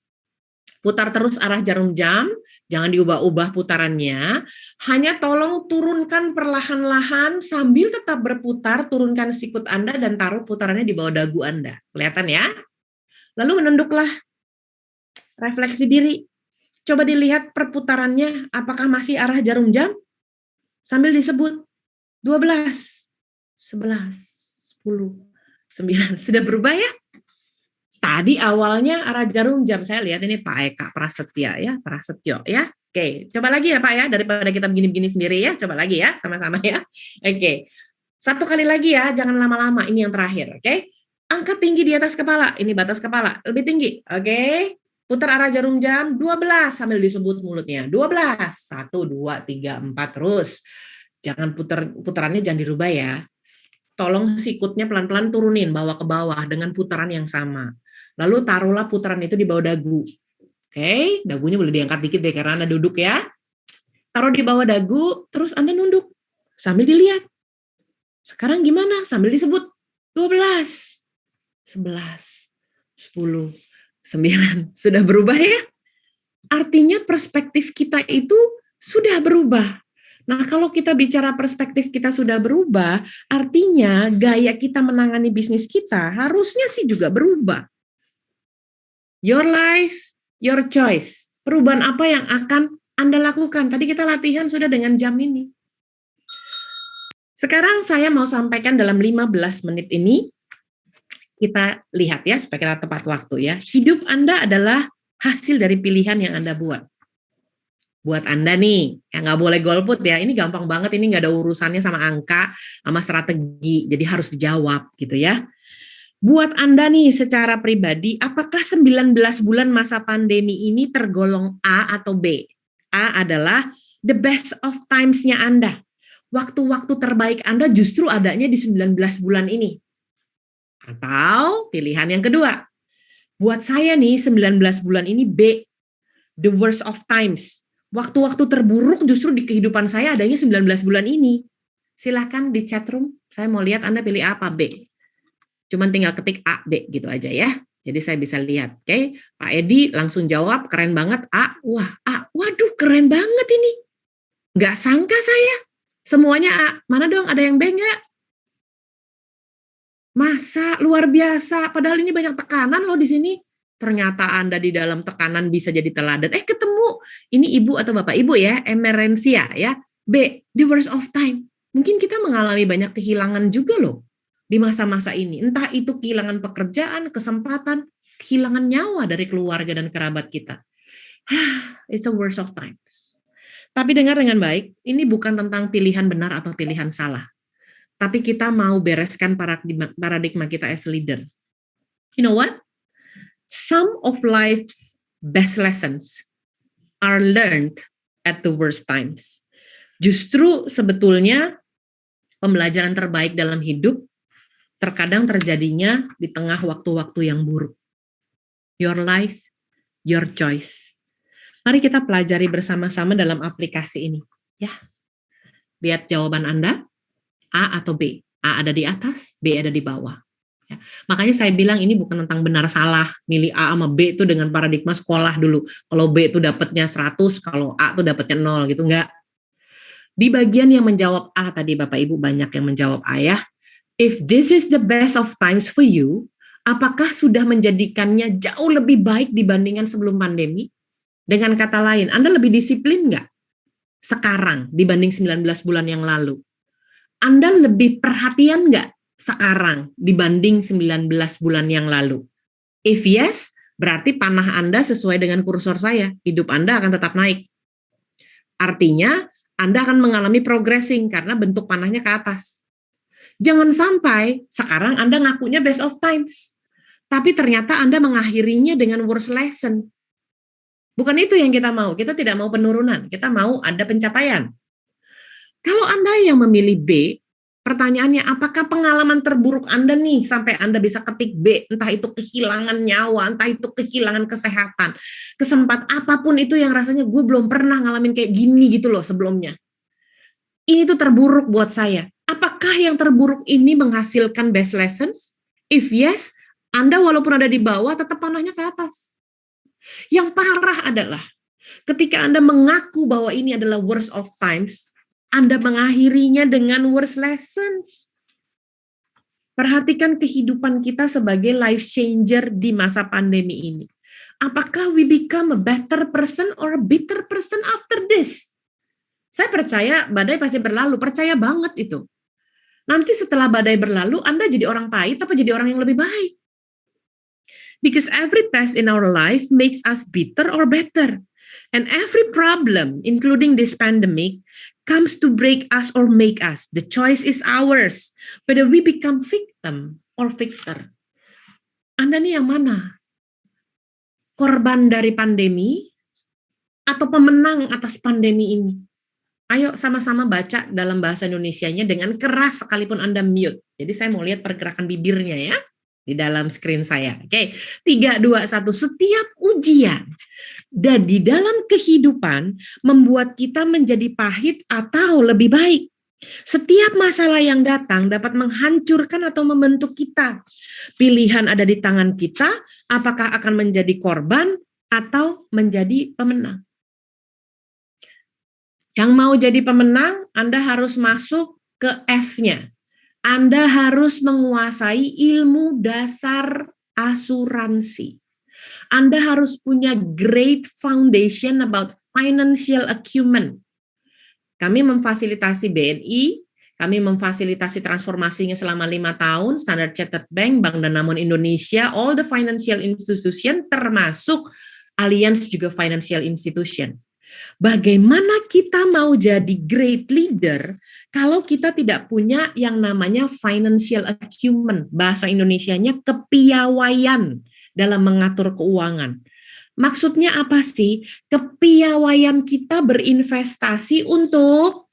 Putar terus arah jarum jam, jangan diubah-ubah putarannya. Hanya tolong turunkan perlahan-lahan sambil tetap berputar, turunkan sikut Anda dan taruh putarannya di bawah dagu Anda. Kelihatan ya? Lalu menunduklah, refleksi diri. Coba dilihat perputarannya, apakah masih arah jarum jam? Sambil disebut, 12, 11, 10. 9. Sudah berubah ya? Tadi awalnya arah jarum jam, saya lihat ini Pak Eka Prasetya ya, Prasetyo ya. Oke, coba lagi ya Pak ya, daripada kita begini-begini sendiri ya, coba lagi ya, sama-sama ya. Oke, satu kali lagi ya, jangan lama-lama, ini yang terakhir, oke. Angkat tinggi di atas kepala, ini batas kepala, lebih tinggi, oke. Putar arah jarum jam, 12, sambil disebut mulutnya, 12, 1, 2, 3, 4, terus. Jangan putarannya jangan dirubah ya. Tolong sikutnya pelan-pelan turunin, bawa ke bawah dengan putaran yang sama. Lalu taruhlah putaran itu di bawah dagu. Oke, dagunya boleh diangkat dikit deh karena Anda duduk ya. Taruh di bawah dagu, terus Anda nunduk. Sambil dilihat. Sekarang gimana? Sambil disebut. 12, 11, 10, 9. Sudah berubah ya? Artinya perspektif kita itu sudah berubah. Nah, kalau kita bicara perspektif kita sudah berubah, artinya gaya kita menangani bisnis kita harusnya sih juga berubah. Your life, your choice. Perubahan apa yang akan Anda lakukan? Tadi kita latihan sudah dengan jam ini. Sekarang saya mau sampaikan dalam 15 menit ini, kita lihat ya, supaya kita tepat waktu ya. Hidup Anda adalah hasil dari pilihan yang Anda buat. Buat Anda nih, yang nggak boleh golput ya, ini gampang banget, ini nggak ada urusannya sama angka, sama strategi, jadi harus dijawab gitu ya. Buat Anda nih secara pribadi, apakah 19 bulan masa pandemi ini tergolong A atau B? A adalah the best of times-nya Anda. Waktu-waktu terbaik Anda justru adanya di 19 bulan ini. Atau pilihan yang kedua, buat saya nih 19 bulan ini B, the worst of times. Waktu-waktu terburuk justru di kehidupan saya adanya 19 bulan ini. Silahkan di chat room, saya mau lihat Anda pilih A apa B. Cuman tinggal ketik A, B gitu aja ya. Jadi saya bisa lihat. Oke, Pak Edi langsung jawab, keren banget A. Wah, A. Waduh, keren banget ini. Nggak sangka saya. Semuanya A. Mana dong, ada yang B nggak? Masa luar biasa. Padahal ini banyak tekanan loh di sini. Ternyata Anda di dalam tekanan bisa jadi teladan. Ketemu. Ini ibu atau bapak ibu ya, emerensia ya. B, the worst of time. Mungkin kita mengalami banyak kehilangan juga loh di masa-masa ini. Entah itu kehilangan pekerjaan, kesempatan, kehilangan nyawa dari keluarga dan kerabat kita. It's a worst of times. Tapi dengar dengan baik, ini bukan tentang pilihan benar atau pilihan salah. Tapi kita mau bereskan paradigma kita as leader. You know what? Some of life's best lessons are learned at the worst times. Justru sebetulnya pembelajaran terbaik dalam hidup terkadang terjadinya di tengah waktu-waktu yang buruk. Your life, your choice. Mari kita pelajari bersama-sama dalam aplikasi ini. Ya, lihat jawaban Anda, A atau B. A ada di atas, B ada di bawah. Ya. Makanya saya bilang ini bukan tentang benar salah, milih A sama B itu dengan paradigma sekolah dulu. Kalau B itu dapatnya 100, kalau A itu dapatnya 0 gitu, enggak. Di bagian yang menjawab A tadi Bapak Ibu banyak yang menjawab A ya. If this is the best of times for you, apakah sudah menjadikannya jauh lebih baik dibandingkan sebelum pandemi? Dengan kata lain, Anda lebih disiplin nggak sekarang dibanding 19 bulan yang lalu? Anda lebih perhatian nggak sekarang dibanding 19 bulan yang lalu? If yes, berarti panah Anda sesuai dengan kursor saya. Hidup Anda akan tetap naik. Artinya, Anda akan mengalami progressing karena bentuk panahnya ke atas. Jangan sampai sekarang Anda ngakunya best of times, tapi ternyata Anda mengakhirinya dengan worst lesson. Bukan itu yang kita mau. Kita tidak mau penurunan, kita mau ada pencapaian. Kalau Anda yang memilih B, pertanyaannya apakah pengalaman terburuk Anda nih sampai Anda bisa ketik B, entah itu kehilangan nyawa, entah itu kehilangan kesehatan, kesempatan apapun itu yang rasanya gue belum pernah ngalamin kayak gini gitu loh sebelumnya. Ini tuh terburuk buat saya. Apakah yang terburuk ini menghasilkan best lessons? If yes, Anda walaupun ada di bawah tetap panahnya ke atas. Yang parah adalah ketika Anda mengaku bahwa ini adalah worst of times, Anda mengakhirinya dengan worst lessons. Perhatikan kehidupan kita sebagai life changer di masa pandemi ini. Apakah we become a better person or a bitter person after this? Saya percaya badai pasti berlalu, percaya banget itu. Nanti setelah badai berlalu, Anda jadi orang pahit apa jadi orang yang lebih baik? Because every test in our life makes us bitter or better. And every problem, including this pandemic, comes to break us or make us. The choice is ours. Whether we become victim or victor. Anda nih yang mana? Korban dari pandemi atau pemenang atas pandemi ini? Ayo sama-sama baca dalam bahasa Indonesianya dengan keras sekalipun Anda mute. Jadi saya mau lihat pergerakan bibirnya ya di dalam screen saya. Oke, 3, 2, 1. Setiap ujian dan di dalam kehidupan membuat kita menjadi pahit atau lebih baik. Setiap masalah yang datang dapat menghancurkan atau membentuk kita. Pilihan ada di tangan kita, apakah akan menjadi korban atau menjadi pemenang. Yang mau jadi pemenang, Anda harus masuk ke F-nya. Anda harus menguasai ilmu dasar asuransi. Anda harus punya great foundation about financial acumen. Kami memfasilitasi BNI, kami memfasilitasi transformasinya selama 5 tahun, Standard Chartered Bank, Bank Danamon Indonesia, all the financial institution, termasuk Allianz juga financial institution. Bagaimana kita mau jadi great leader kalau kita tidak punya yang namanya financial acumen, bahasa Indonesianya kepiawaian dalam mengatur keuangan. Maksudnya apa sih? Kepiawaian kita berinvestasi untuk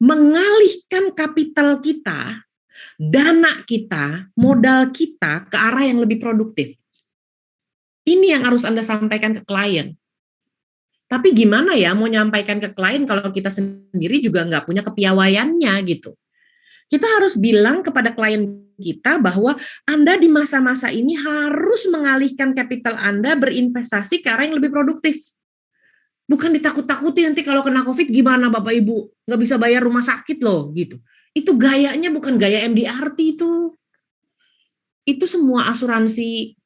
mengalihkan kapital kita, dana kita, modal kita ke arah yang lebih produktif. Ini yang harus Anda sampaikan ke klien. Tapi gimana ya mau nyampaikan ke klien kalau kita sendiri juga nggak punya kepiawaiannya gitu. Kita harus bilang kepada klien kita bahwa Anda di masa-masa ini harus mengalihkan kapital Anda berinvestasi ke arah yang lebih produktif. Bukan ditakut-takuti nanti kalau kena COVID gimana Bapak Ibu, nggak bisa bayar rumah sakit loh gitu. Itu gayanya bukan gaya MDRT itu. Itu semua asuransi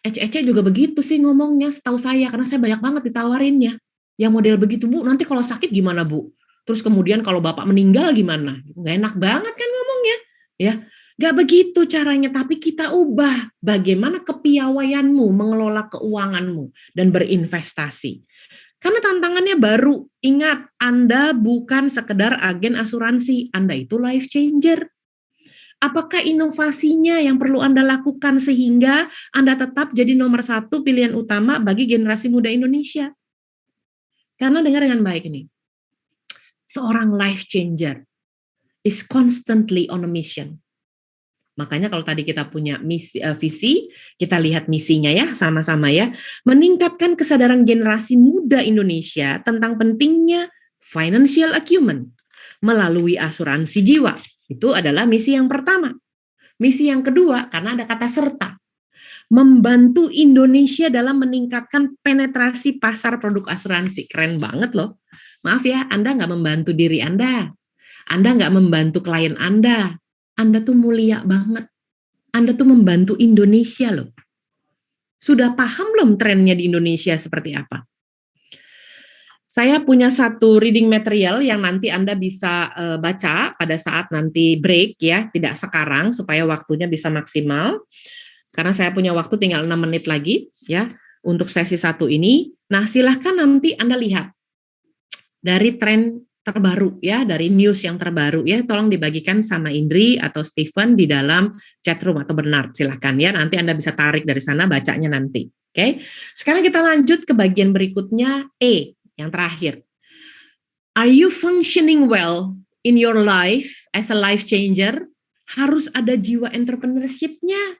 Ece juga begitu sih ngomongnya setahu saya, karena saya banyak banget ditawarinnya. Yang model begitu, Bu, nanti kalau sakit gimana, Bu? Terus kemudian kalau Bapak meninggal gimana? Nggak enak banget kan ngomongnya. Ya, nggak begitu caranya, tapi kita ubah bagaimana kepiawaianmu mengelola keuanganmu dan berinvestasi. Karena tantangannya baru. Ingat, Anda bukan sekedar agen asuransi, Anda itu life changer. Apakah inovasinya yang perlu Anda lakukan sehingga Anda tetap jadi nomor 1 pilihan utama bagi generasi muda Indonesia? Karena dengar dengan baik ini, seorang life changer is constantly on a mission. Makanya kalau tadi kita punya visi, kita lihat misinya ya, sama-sama ya. Meningkatkan kesadaran generasi muda Indonesia tentang pentingnya financial acumen melalui asuransi jiwa. Itu adalah misi yang pertama. Misi yang kedua, karena ada kata serta, membantu Indonesia dalam meningkatkan penetrasi pasar produk asuransi. Keren banget loh. Maaf ya, Anda nggak membantu diri Anda nggak membantu klien Anda tuh mulia banget. Anda tuh membantu Indonesia loh. Sudah paham belum trennya di Indonesia seperti apa? Saya punya satu reading material yang nanti Anda bisa baca pada saat nanti break ya, tidak sekarang supaya waktunya bisa maksimal. Karena saya punya waktu tinggal 6 menit lagi ya untuk sesi 1 ini. Nah, silahkan nanti Anda lihat dari tren terbaru ya, dari news yang terbaru ya, tolong dibagikan sama Indri atau Stephen di dalam chat room atau Bernard, silahkan ya, nanti Anda bisa tarik dari sana bacanya nanti. Oke. Sekarang kita lanjut ke bagian berikutnya, yang terakhir. Are you functioning well in your life as a life changer? Harus ada jiwa entrepreneurship-nya.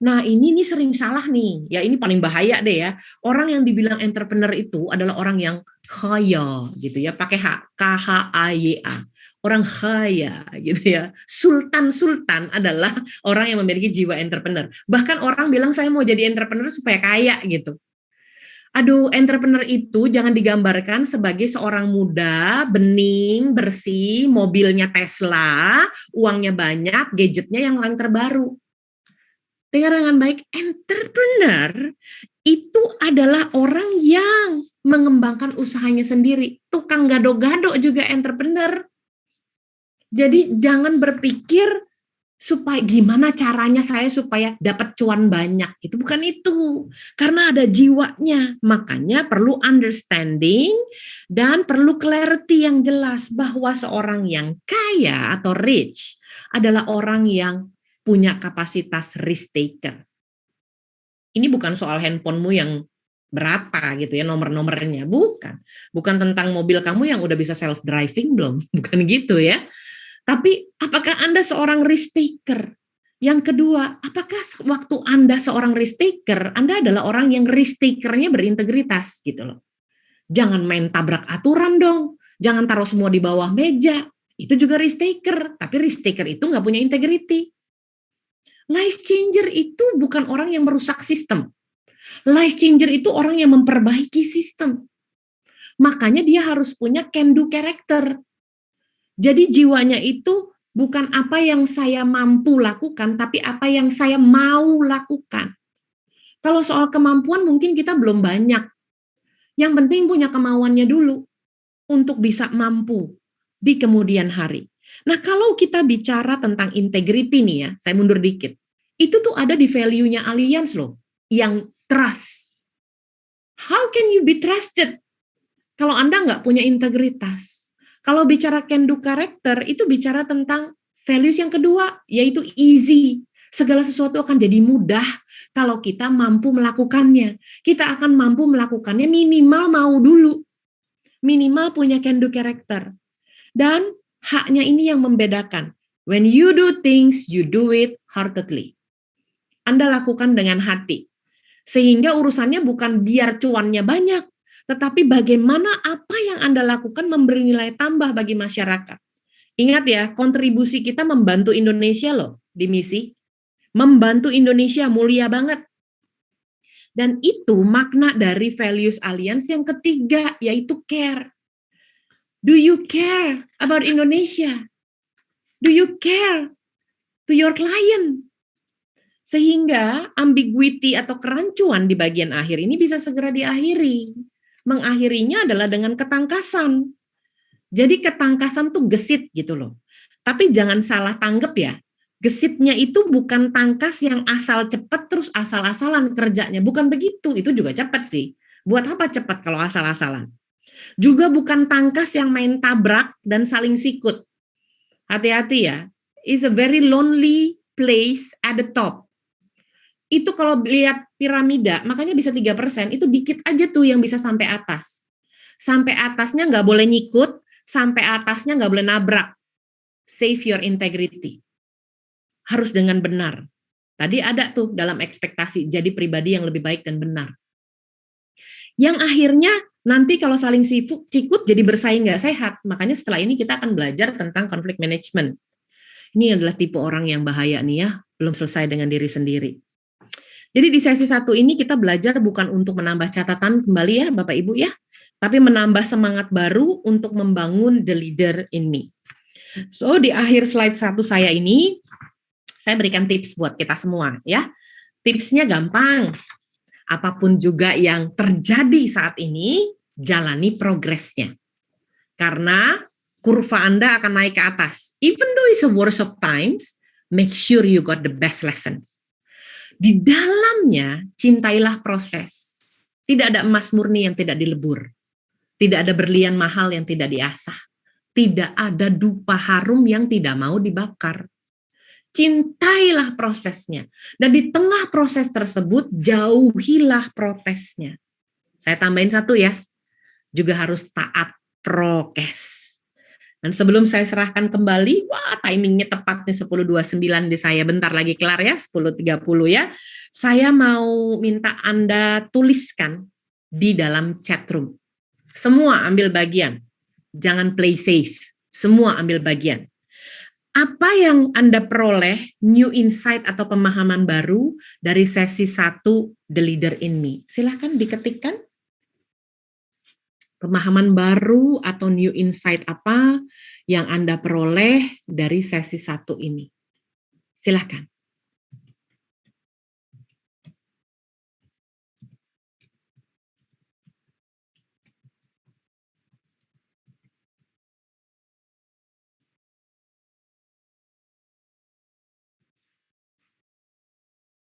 Nah, ini sering salah nih. Ya, ini paling bahaya deh ya. Orang yang dibilang entrepreneur itu adalah orang yang kaya gitu ya, pakai KHAYA. Orang kaya gitu ya. Sultan adalah orang yang memiliki jiwa entrepreneur. Bahkan orang bilang saya mau jadi entrepreneur supaya kaya gitu. Aduh, entrepreneur itu jangan digambarkan sebagai seorang muda, bening, bersih, mobilnya Tesla, uangnya banyak, gadgetnya yang paling terbaru. Dengar dengan baik, entrepreneur itu adalah orang yang mengembangkan usahanya sendiri. Tukang gado-gado juga entrepreneur. Jadi jangan berpikir supaya gimana caranya saya supaya dapat cuan banyak. Itu bukan itu. Karena ada jiwanya. Makanya perlu understanding dan perlu clarity yang jelas bahwa seorang yang kaya atau rich adalah orang yang punya kapasitas risk taker. Ini bukan soal handphonemu yang berapa gitu ya nomor-nomornya, bukan tentang mobil kamu yang udah bisa self driving belum, bukan gitu ya. Tapi apakah Anda seorang risk taker? Yang kedua, apakah waktu Anda seorang risk taker, Anda adalah orang yang risk takernya berintegritas gitu loh. Jangan main tabrak aturan dong, jangan taruh semua di bawah meja. Itu juga risk taker, tapi risk taker itu nggak punya integrity. Life changer itu bukan orang yang merusak sistem. Life changer itu orang yang memperbaiki sistem. Makanya dia harus punya can do character. Jadi jiwanya itu bukan apa yang saya mampu lakukan, tapi apa yang saya mau lakukan. Kalau soal kemampuan mungkin kita belum banyak. Yang penting punya kemauannya dulu untuk bisa mampu di kemudian hari. Nah, kalau kita bicara tentang integrity nih ya, saya mundur dikit. Itu tuh ada di value-nya Allianz loh, yang trust. How can you be trusted kalau Anda nggak punya integritas? Kalau bicara can do character, itu bicara tentang values yang kedua, yaitu easy. Segala sesuatu akan jadi mudah kalau kita mampu melakukannya. Kita akan mampu melakukannya minimal mau dulu. Minimal punya can do character. Dan haknya ini yang membedakan. When you do things, you do it heartedly. Anda lakukan dengan hati. Sehingga urusannya bukan biar cuannya banyak, tetapi bagaimana apa yang Anda lakukan memberi nilai tambah bagi masyarakat. Ingat ya, kontribusi kita membantu Indonesia loh di misi. Membantu Indonesia mulia banget. Dan itu makna dari values Allianz yang ketiga, yaitu care. Do you care about Indonesia? Do you care to your client? Sehingga ambiguity atau kerancuan di bagian akhir ini bisa segera diakhiri. Mengakhirinya adalah dengan ketangkasan. Jadi ketangkasan tuh gesit gitu loh. Tapi jangan salah tanggap ya. Gesitnya itu bukan tangkas yang asal cepat terus asal-asalan kerjanya. Bukan begitu, itu juga cepat sih. Buat apa cepat kalau asal-asalan? Juga bukan tangkas yang main tabrak dan saling sikut. Hati-hati ya. It's a very lonely place at the top. Itu kalau lihat piramida, makanya bisa 3%, itu dikit aja tuh yang bisa sampai atas. Sampai atasnya nggak boleh nyikut, sampai atasnya nggak boleh nabrak. Save your integrity. Harus dengan benar. Tadi ada tuh dalam ekspektasi, jadi pribadi yang lebih baik dan benar. Yang akhirnya nanti kalau saling sikut jadi bersaing nggak sehat. Makanya setelah ini kita akan belajar tentang conflict management. Ini adalah tipe orang yang bahaya nih ya, belum selesai dengan diri sendiri. Jadi di sesi 1 ini kita belajar bukan untuk menambah catatan kembali ya Bapak Ibu ya, tapi menambah semangat baru untuk membangun the leader in me. So di akhir slide 1 saya ini, saya berikan tips buat kita semua ya. Tipsnya gampang, apapun juga yang terjadi saat ini, jalani progresnya. Karena kurva Anda akan naik ke atas. Even though it's a worst of times, make sure you got the best lessons. Di dalamnya, cintailah proses. Tidak ada emas murni yang tidak dilebur. Tidak ada berlian mahal yang tidak diasah. Tidak ada dupa harum yang tidak mau dibakar. Cintailah prosesnya. Dan di tengah proses tersebut, jauhilah protesnya. Saya tambahin 1 ya. Juga harus taat prokes. Dan sebelum saya serahkan kembali, wah timingnya tepat nih 10.29 di saya, bentar lagi kelar ya, 10.30 ya. Saya mau minta Anda tuliskan di dalam chat room. Semua ambil bagian, jangan play safe, semua ambil bagian. Apa yang Anda peroleh, new insight atau pemahaman baru dari sesi 1 The Leader in Me? Silahkan diketikkan. Pemahaman baru atau new insight apa yang Anda peroleh dari sesi 1 ini? Silahkan.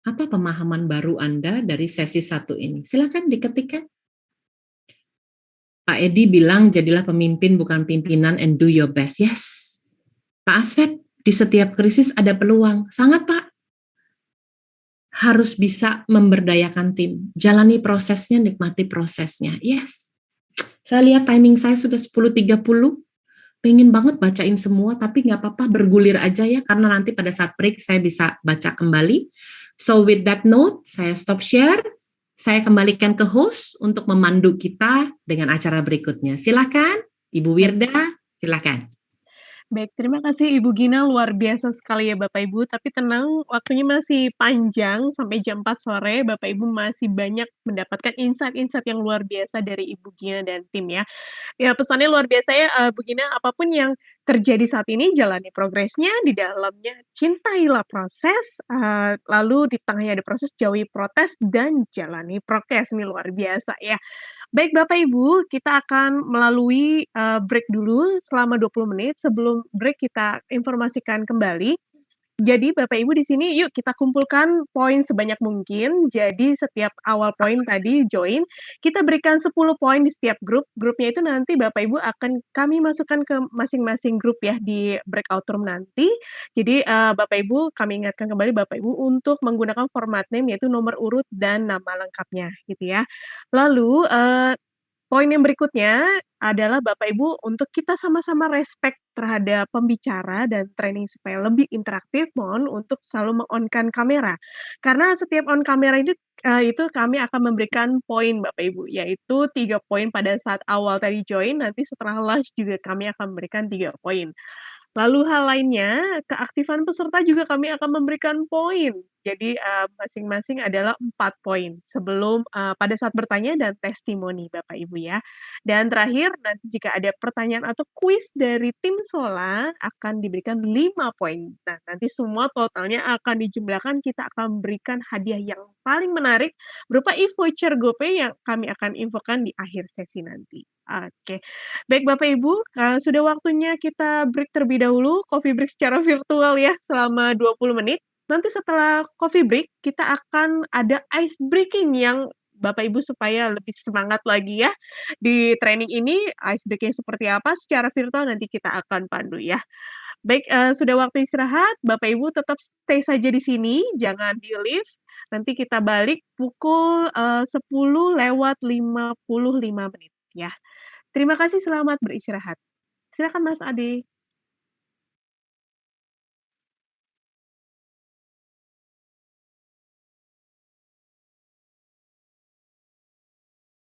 Apa pemahaman baru Anda dari sesi 1 ini? Silakan diketikkan. Pak Edi bilang jadilah pemimpin bukan pimpinan and do your best. Yes. Pak Asep, di setiap krisis ada peluang. Sangat Pak. Harus bisa memberdayakan tim. Jalani prosesnya, nikmati prosesnya. Yes. Saya lihat timing saya sudah 10.30. Pengen banget bacain semua, tapi nggak apa-apa, bergulir aja ya, karena nanti pada saat break saya bisa baca kembali. So with that note, saya stop share. Saya kembalikan ke host untuk memandu kita dengan acara berikutnya. Silakan, Ibu Wirda, silakan. Baik, terima kasih Ibu Gina, luar biasa sekali ya Bapak Ibu, tapi tenang, waktunya masih panjang sampai jam 4 sore, Bapak Ibu masih banyak mendapatkan insight-insight yang luar biasa dari Ibu Gina dan tim ya. Ya pesannya luar biasa ya, Bu Gina, apapun yang terjadi saat ini jalani progresnya, di dalamnya cintailah proses, lalu di tengahnya ada proses, jauhi protes, dan jalani prokes. Ini luar biasa ya. Baik Bapak Ibu, kita akan melalui, break dulu selama 20 menit, sebelum break kita informasikan kembali. Jadi Bapak Ibu di sini yuk kita kumpulkan poin sebanyak mungkin, jadi setiap awal poin tadi join, kita berikan 10 poin di setiap grup, grupnya itu nanti Bapak Ibu akan kami masukkan ke masing-masing grup ya di breakout room nanti. Jadi, Bapak Ibu kami ingatkan kembali Bapak Ibu untuk menggunakan format name yaitu nomor urut dan nama lengkapnya gitu ya. Lalu, poin yang berikutnya adalah Bapak Ibu untuk kita sama-sama respect terhadap pembicara dan training supaya lebih interaktif, mohon untuk selalu meng-on-kan kamera. Karena setiap on kamera itu kami akan memberikan poin Bapak Ibu, yaitu 3 poin pada saat awal tadi join, nanti setelah lunch juga kami akan memberikan 3 poin. Lalu hal lainnya, keaktifan peserta juga kami akan memberikan poin. Jadi, masing-masing adalah 4 poin sebelum pada saat bertanya dan testimoni Bapak Ibu ya. Dan terakhir, nanti jika ada pertanyaan atau kuis dari tim Sola akan diberikan 5 poin. Nah, nanti semua totalnya akan dijumlahkan, kita akan berikan hadiah yang paling menarik berupa e-voucher GoPay yang kami akan infokan di akhir sesi nanti. Oke. Baik Bapak Ibu, sudah waktunya kita break terlebih dahulu, coffee break secara virtual ya, selama 20 menit. Nanti setelah coffee break, kita akan ada ice breaking yang Bapak Ibu supaya lebih semangat lagi ya, di training ini ice breaking seperti apa secara virtual nanti kita akan pandu ya. Baik, sudah waktu istirahat, Bapak Ibu tetap stay saja di sini, jangan di-leave. Nanti kita balik pukul, 10:55 menit ya. Terima kasih, selamat beristirahat. Silakan Mas Ade.